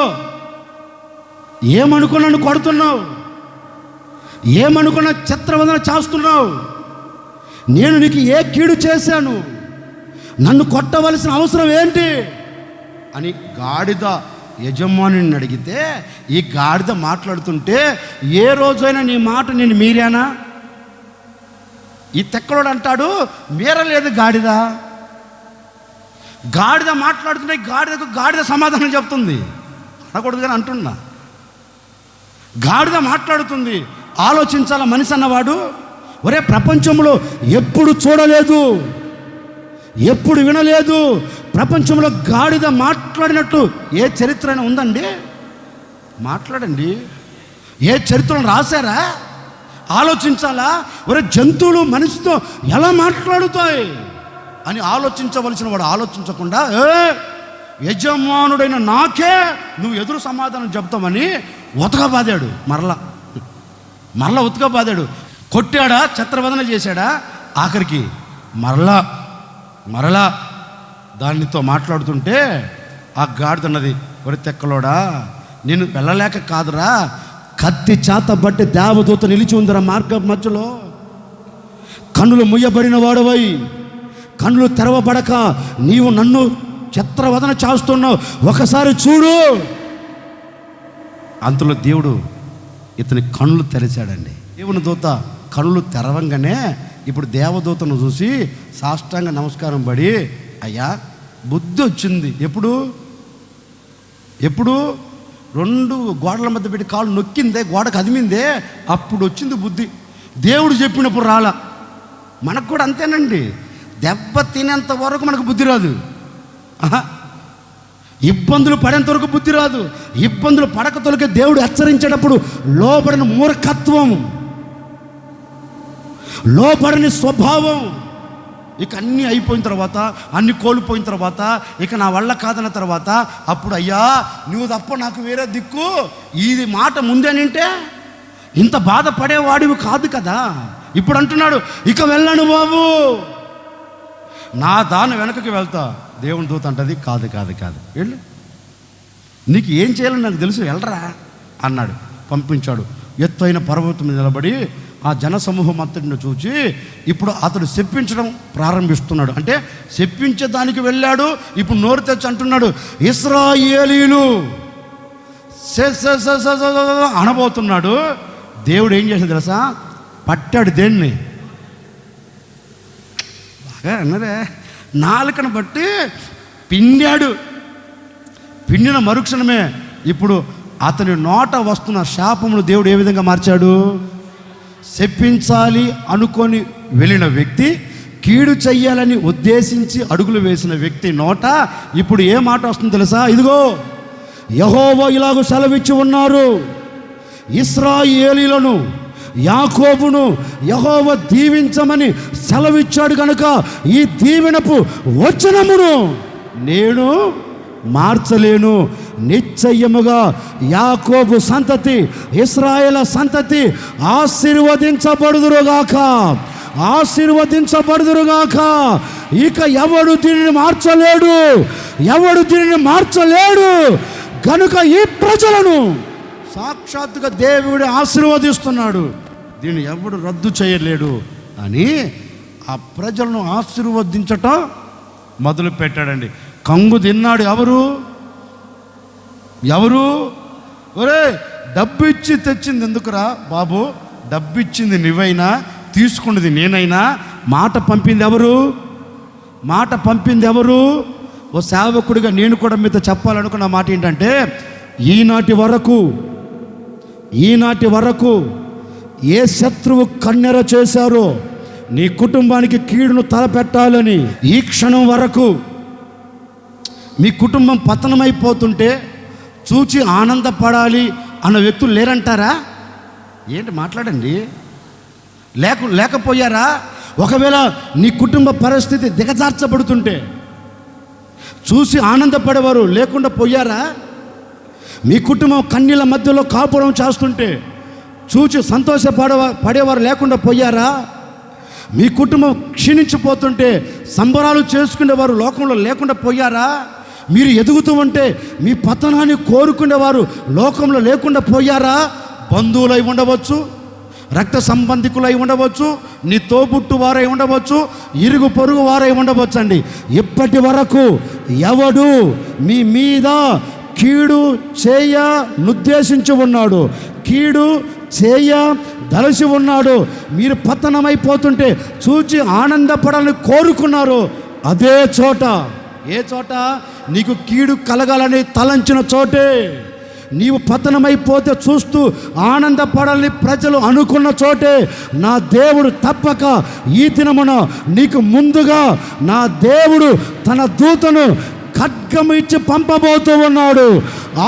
ఏమనుకున్నాను కొడుతున్నావు? ఏమనుకున్నా చిత్రవదన చేస్తున్నావు? నేను నీకు ఏ కీడు చేశాను? నన్ను కొట్టవలసిన అవసరం ఏంటి అని గాడిద యజమానిని అడిగితే, ఈ గాడిద మాట్లాడుతుంటే, ఏ రోజైనా నీ మాట నేను మీరానా? ఈ తెక్కలోడు అంటాడు, మీరలేదు గాడిద. గాడిద మాట్లాడుతుంటే గాడిదకు గాడిద సమాధానం చెప్తుంది. అనకూడదు కానీ అంటున్నా. గాడిద మాట్లాడుతుంది. ఆలోచించాల మనిషి అన్నవాడు. ఒరే, ప్రపంచంలో ఎప్పుడు చూడలేదు, ఎప్పుడు వినలేదు, ప్రపంచంలో గాడిద మాట్లాడినట్టు ఏ చరిత్ర అయినా ఉందండి? మాట్లాడండి. ఏ చరిత్రను రాశారా? ఆలోచించాలా? ఒరే, జంతువులు మనిషితో ఎలా మాట్లాడుతాయి అని ఆలోచించవలసిన వాడు ఆలోచించకుండా, యజమానుడైన నాకే నువ్వు ఎదురు సమాధానం చెప్తామని ఉతకబాదాడు. మరలా ఉతకబాదాడు. కొట్టాడా, చిత్రవదన చేశాడా? ఆఖరికి మరలా దానితో మాట్లాడుతుంటే ఆ గాడిదన్నది, ఒరి తెక్కలోడా, నేను వెళ్ళలేక కాదురా, కత్తి చేత బట్టి దేవదూత నిలిచి ఉందిరా మార్గం మధ్యలో. కన్నులు ముయ్యబడిన వాడవై, కన్నులు తెరవబడక నీవు నన్ను చిత్రవదన చేస్తున్నావు, ఒకసారి చూడు. అంతలో దేవుడు ఇతని కన్నులు తెరిచాడండి. దేవుని దూత కన్నులు తెరవంగానే ఇప్పుడు దేవదూతను చూసి సాష్టాంగ నమస్కారం పడి, అయ్యా బుద్ధి వచ్చింది. ఎప్పుడు 2 గోడల మధ్య పెట్టి కాళ్ళు నొక్కిందే, గోడకు అదిమిందే, అప్పుడు వచ్చింది బుద్ధి. దేవుడు చెప్పినప్పుడు రాలా. మనకు కూడా అంతేనండి. దెబ్బ తినేంత వరకు మనకు బుద్ధి రాదు. ఇబ్బందులు పడేంత వరకు బుద్ధి రాదు. ఇబ్బందులు పడక తొలగే దేవుడు హెచ్చరించేటప్పుడు లోబడిన మూర్ఖత్వం, లోబడని స్వభావం, ఇక అన్నీ అయిపోయిన తర్వాత, అన్నీ కోల్పోయిన తర్వాత, ఇక నా వల్ల కాదన్న తర్వాత, అప్పుడు అయ్యా నువ్వు తప్ప నాకు వేరే దిక్కు, ఇది మాట ముందేనంటే ఇంత బాధపడేవాడివి కాదు కదా. ఇప్పుడు అంటున్నాడు, ఇక వెళ్ళను బాబు, నా దాని వెనకకి వెళ్తా. దేవుని దూత అంటది, కాదు వెళ్ళు, నీకు ఏం చేయాలని నాకు తెలుసు, వెళ్ళరా అన్నాడు. పంపించాడు. ఎత్తైన పర్వతం మీద నిలబడి ఆ జనసమూహం అంతటిని చూచి ఇప్పుడు అతడు చెప్పించడం ప్రారంభిస్తున్నాడు. అంటే చెప్పించేదానికి వెళ్ళాడు. ఇప్పుడు నోరు తెచ్చి అంటున్నాడు, ఇశ్రాయేలీలు అనబోతున్నాడు. దేవుడు ఏం చేశాడు తెలుసా? పట్టాడు. దేన్ని? బాగా అన్నదే, నాలుకను బట్టి పిండాడు. పిండిన మరుక్షణమే ఇప్పుడు అతని నోట వస్తున్న శాపమును దేవుడు ఏ విధంగా మార్చాడు? శపించాలి అనుకొని వెళ్ళిన వ్యక్తి, కీడు చెయ్యాలని ఉద్దేశించి అడుగులు వేసిన వ్యక్తి నోట ఇప్పుడు ఏ మాట వస్తుందో తెలుసా? ఇదిగో యెహోవా ఇలాగ సెలవిచ్చి ఉన్నారు, ఇశ్రాయేలీయులను యాకోబును యెహోవా దీవించమని సెలవిచ్చాడు కనుక ఈ దీవెనపు వచనమును నేను మార్చలేను. నిశ్చయముగా యాకోబు సంతతి, ఇశ్రాయేల్ సంతతి ఆశీర్వదించబడుదురుగాక. ఇక ఎవడు దీనిని మార్చలేడు. కనుక ఈ ప్రజలను సాక్షాత్తుగా దేవుడు ఆశీర్వదిస్తున్నాడు, దీన్ని ఎవడు రద్దు చేయలేడు అని ఆ ప్రజలను ఆశీర్వదించటం మొదలు పెట్టాడండి. కంగు తిన్నాడు. ఎవరు? ఒరే, డబ్బు ఇచ్చి తెచ్చింది ఎందుకురా బాబు? డబ్బు ఇచ్చింది నువ్వైనా, తీసుకున్నది నేనైనా, మాట పంపింది ఎవరు? ఓ సేవకుడిగా నేను కూడా మీతో చెప్పాలనుకున్న మాట ఏంటంటే, ఈనాటి వరకు ఏ శత్రువు కన్నెర చేశారో నీ కుటుంబానికి కీడును తలపెట్టాలని, ఈ క్షణం వరకు మీ కుటుంబం పతనమైపోతుంటే చూచి ఆనందపడాలి అన్న వ్యక్తులు లేరంటారా? ఏంటి మాట్లాడండి. లేకపోయారా? ఒకవేళ నీ కుటుంబ పరిస్థితి దిగజార్చబడుతుంటే చూసి ఆనందపడేవారు లేకుండా పోయారా? మీ కుటుంబం కన్నీళ్ళ మధ్యలో కాపురం చేస్తుంటే చూచి పడేవారు లేకుండా పోయారా? మీ కుటుంబం క్షీణించిపోతుంటే సంబరాలు చేసుకునేవారు లోకంలో లేకుండా పోయారా? మీరు ఎదుగుతూ ఉంటే మీ పతనాన్ని కోరుకునేవారు లోకంలో లేకుండా పోయారా? బంధువులై ఉండవచ్చు, రక్త సంబంధికులై ఉండవచ్చు, నీ తోబుట్టు వారై ఉండవచ్చు, ఇరుగు పొరుగు వారై ఉండవచ్చు అండి. ఇప్పటి వరకు ఎవడు మీ మీద కీడు చేయ నిర్దేశించి ఉన్నాడు, కీడు చేయ దలసి ఉన్నాడు, మీరు పతనమైపోతుంటే చూచి ఆనందపడాలని కోరుకున్నారు. అదే చోట, ఏ చోట? నీకు కీడు కలగాలని తలంచిన చోటే, నీవు పతనమైపోతే చూస్తూ ఆనందపడాలని ప్రజలు అనుకున్న చోటే నా దేవుడు తప్పక ఈ దినమున నీకు ముందుగా నా దేవుడు తన దూతను ఖడ్గము ఇచ్చి పంపబోతూ ఉన్నాడు.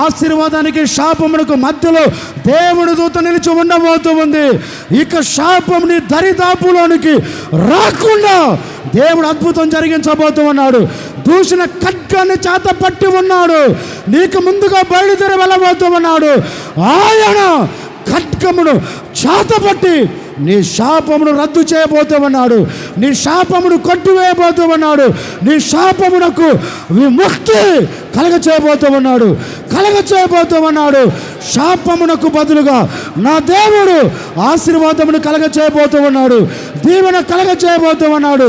ఆశీర్వాదానికి శాపమునకు మధ్యలో దేవుని దూత నిలిచి ఉండబోతూ ఉంది. ఇక శాపం నీ దరిదాపులోనికి రాకుండా దేవుడు అద్భుతం జరిగించబోతూ ఉన్నాడు. దూషణ ఖడ్గాన్ని చేత పట్టి ఉన్నాడు, నీకు ముందుగా బయలుదేరి వెళ్ళబోతూ ఉన్నాడు. ఆయన ఖడ్గమును చేతపట్టి నీ శాపమును రద్దు చేయబోతూ ఉన్నాడు, నీ శాపమును కొట్టివేయబోతూ ఉన్నాడు, నీ శాపమునకు విముక్తి కలగచేయబోతూ ఉన్నాడు. శాపమునకు బదులుగా నా దేవుడు ఆశీర్వాదమును కలగచేయబోతూ ఉన్నాడు, దీవెన కలగచేయబోతూ ఉన్నాడు.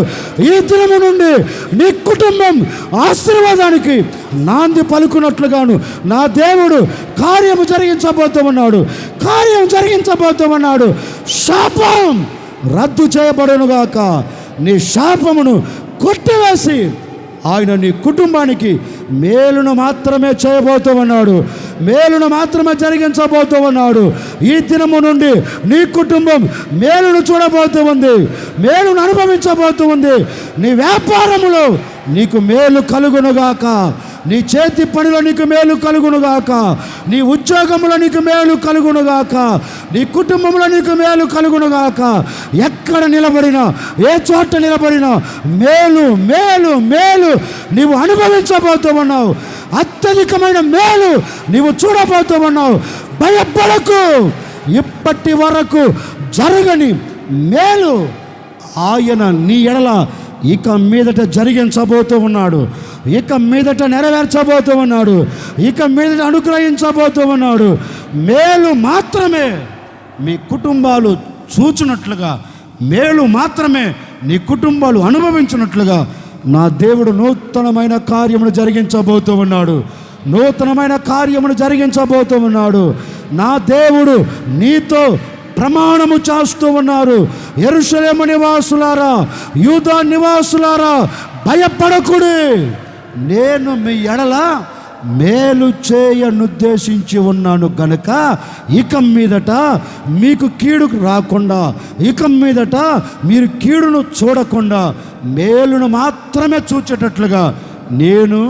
ఈ దినము నుండి నీ కుటుంబం ఆశీర్వాదానికి నాంది పలుకున్నట్లుగాను నా దేవుడు కార్యము జరిగించబోతూ ఉన్నాడు. శాపం రద్దు చేయబడునుగాక. నీ శాపమును కొట్టివేసి ఆయన నీ కుటుంబానికి మేలును మాత్రమే చేయబోతూ ఉన్నాడు, మేలును మాత్రమే జరిగించబోతూ ఉన్నాడు. ఈ దినము నుండి నీ కుటుంబం మేలును చూడబోతూ ఉంది, మేలును అనుభవించబోతూ ఉంది. నీ వ్యాపారములో నీకు మేలు కలుగునుగాక, నీ చేతి పనిలో నీకు మేలు కలుగునుగాక, నీ ఉద్యోగంలో నీకు మేలు కలుగునుగాక, నీ కుటుంబంలో నీకు మేలు కలుగునుగాక. ఎక్కడ నిలబడినా, ఏ చోట నిలబడినా మేలు మేలు మేలు నీవు అనుభవించబోతూ ఉన్నావు. అత్యధికమైన మేలు నీవు చూడబోతూ ఉన్నావు. భయపడకు, ఇప్పటి వరకు జరగని మేలు ఆయన నీ ఎడల ఇక మీదట జరిగించబోతూ ఉన్నాడు, ఇక మీదట నెరవేర్చబోతూ ఉన్నాడు, ఇక మీదట అనుగ్రహించబోతూ ఉన్నాడు. మేలు మాత్రమే మీ కుటుంబాలు చూచినట్లుగా, మేలు మాత్రమే నీ కుటుంబాలు అనుభవించినట్లుగా నా దేవుడు నూతనమైన కార్యమును జరిగించబోతూ ఉన్నాడు. నా దేవుడు నీతో ప్రమాణము చేస్తూ ఉన్నారు. యెరూషలేము నివాసులారా, యూదా నివాసులారా, భయపడకుడి, నేను మీ ఎడల మేలు చేయనుద్దేశించి ఉన్నాను గనుక ఇక మీదట మీకు కీడు రాకుండా, ఇక మీదట మీరు కీడును చూడకుండా మేలును మాత్రమే చూచేటట్లుగా నేను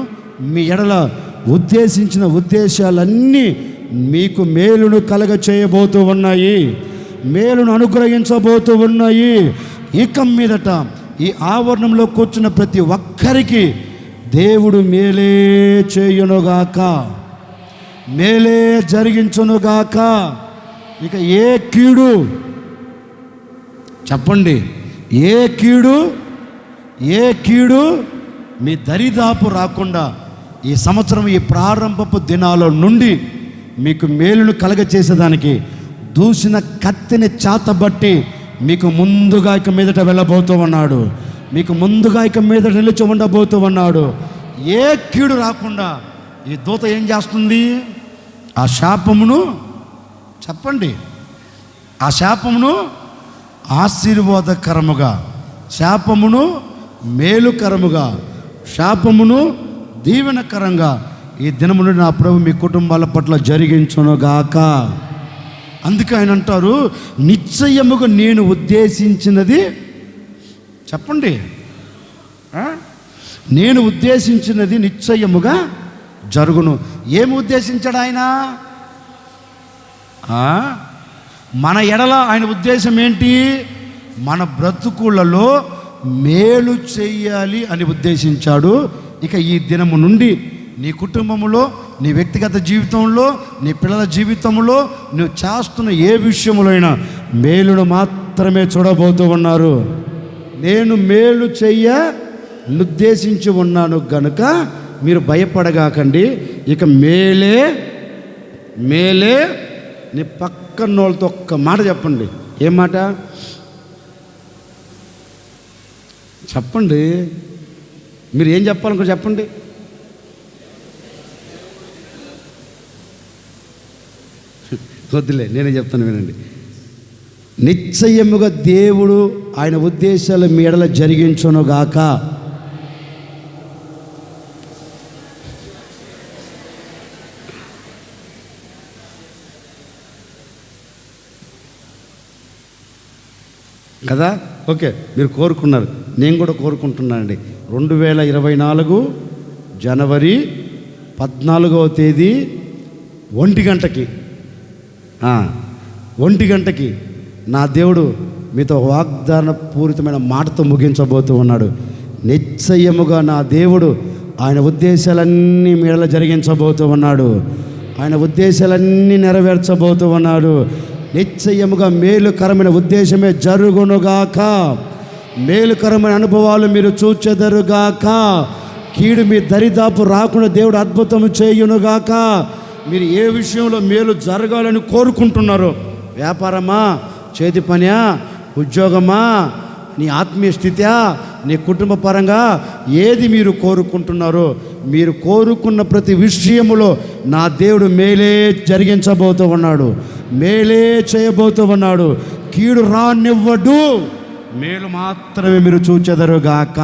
మీ ఎడల ఉద్దేశించిన ఉద్దేశాలన్నీ మీకు మేలును కలగ చేయబోతూ ఉన్నాయి, మేలును అనుగ్రహించబోతూ ఉన్నాయి. ఇక మీదట ఈ ఆవరణంలో కూర్చున్న ప్రతి ఒక్కరికి దేవుడు మేలే చేయునుగాక, మేలే జరిగించునుగాక. ఇక ఏ కీడు, చెప్పండి, ఏ కీడు మీ దరిదాపు రాకుండా ఈ సంవత్సరం ఈ ప్రారంభపు దినాల నుండి మీకు మేలును కలగచేసేదానికి దూసిన కత్తిని చాతబట్టి మీకు ముందుగా ఇక మీదట వెళ్ళబోతూ ఉన్నాడు, మీకు ముందుగా ఇక మీద నిలిచి ఉండబోతూ ఉన్నాడు. ఏ కీడు రాకుండా ఈ దూత ఏం చేస్తుంది? ఆ శాపమును, చెప్పండి, ఆ శాపమును ఆశీర్వాదకరముగా, శాపమును మేలుకరముగా, శాపమును దీవెనకరంగా ఈ దినమును నా ప్రభు మీ కుటుంబాల పట్ల జరిగించునుగాక. అందుకే ఆయన అంటారు, నిశ్చయముగా నేను ఉద్దేశించినది, చెప్పండి, నేను ఉద్దేశించినది నిశ్చయముగా జరుగును. ఏమి ఉద్దేశించాడు ఆయన? మన ఎడల ఆయన ఉద్దేశం ఏంటి? మన బ్రతుకులలో మేలు చెయ్యాలి అని ఉద్దేశించాడు. ఇక ఈ దినము నుండి నీ కుటుంబములో నీ వ్యక్తిగత జీవితంలో, నీ పిల్లల జీవితంలో నువ్వు చేస్తున్న ఏ విషయంలో అయినా మేలును మాత్రమే చూడబోతూ ఉన్నారు. నేను మేలు చెయ్య నిర్దేశించి ఉన్నాను గనుక మీరు భయపడగాకండి. ఇక మేలే మేలే. నీ పక్కన వాళ్ళతో ఒక్క మాట చెప్పండి. ఏం మాట చెప్పండి? మీరు ఏం చెప్పాలనుకో చెప్పండి. వద్దులే, నేనే చెప్తాను, వినండి. నిశ్చయముగా దేవుడు ఆయన ఉద్దేశాలు మీ ఎడల జరిగించునుగాక. కదా? ఓకే, మీరు కోరుకున్నారు, నేను కూడా కోరుకుంటున్నానండి. 2024 జనవరి 14వ తేదీ 1 గంటకి 1 గంటకి నా దేవుడు మీతో వాగ్దాన పూరితమైన మాటతో ముగించబోతూ ఉన్నాడు. నిశ్చయముగా నా దేవుడు ఆయన ఉద్దేశాలన్నీ మీడల జరిగించబోతూ ఉన్నాడు. ఆయన ఉద్దేశాలన్నీ నెరవేర్చబోతూ ఉన్నాడు. నిశ్చయముగా మేలుకరమైన ఉద్దేశమే జరుగునుగాక. మేలుకరమైన అనుభవాలు మీరు చూచెదరుగాక. కీడు మీ దరిదాపు రాకుండా దేవుడు అద్భుతం చేయునుగాక. మీరు ఏ విషయంలో మేలు జరగాలని కోరుకుంటున్నారో, వ్యాపారమా, చేతి పనా, ఉద్యోగమా, నీ ఆత్మీయ స్థితా, నీ కుటుంబ పరంగా ఏది మీరు కోరుకుంటున్నారో, మీరు కోరుకున్న ప్రతి విషయములో నా దేవుడు మేలే జరిగించబోతూ ఉన్నాడు, మేలే చేయబోతూ ఉన్నాడు. కీడు రానివ్వడు, మేలు మాత్రమే మీరు చూచెదరుగాక.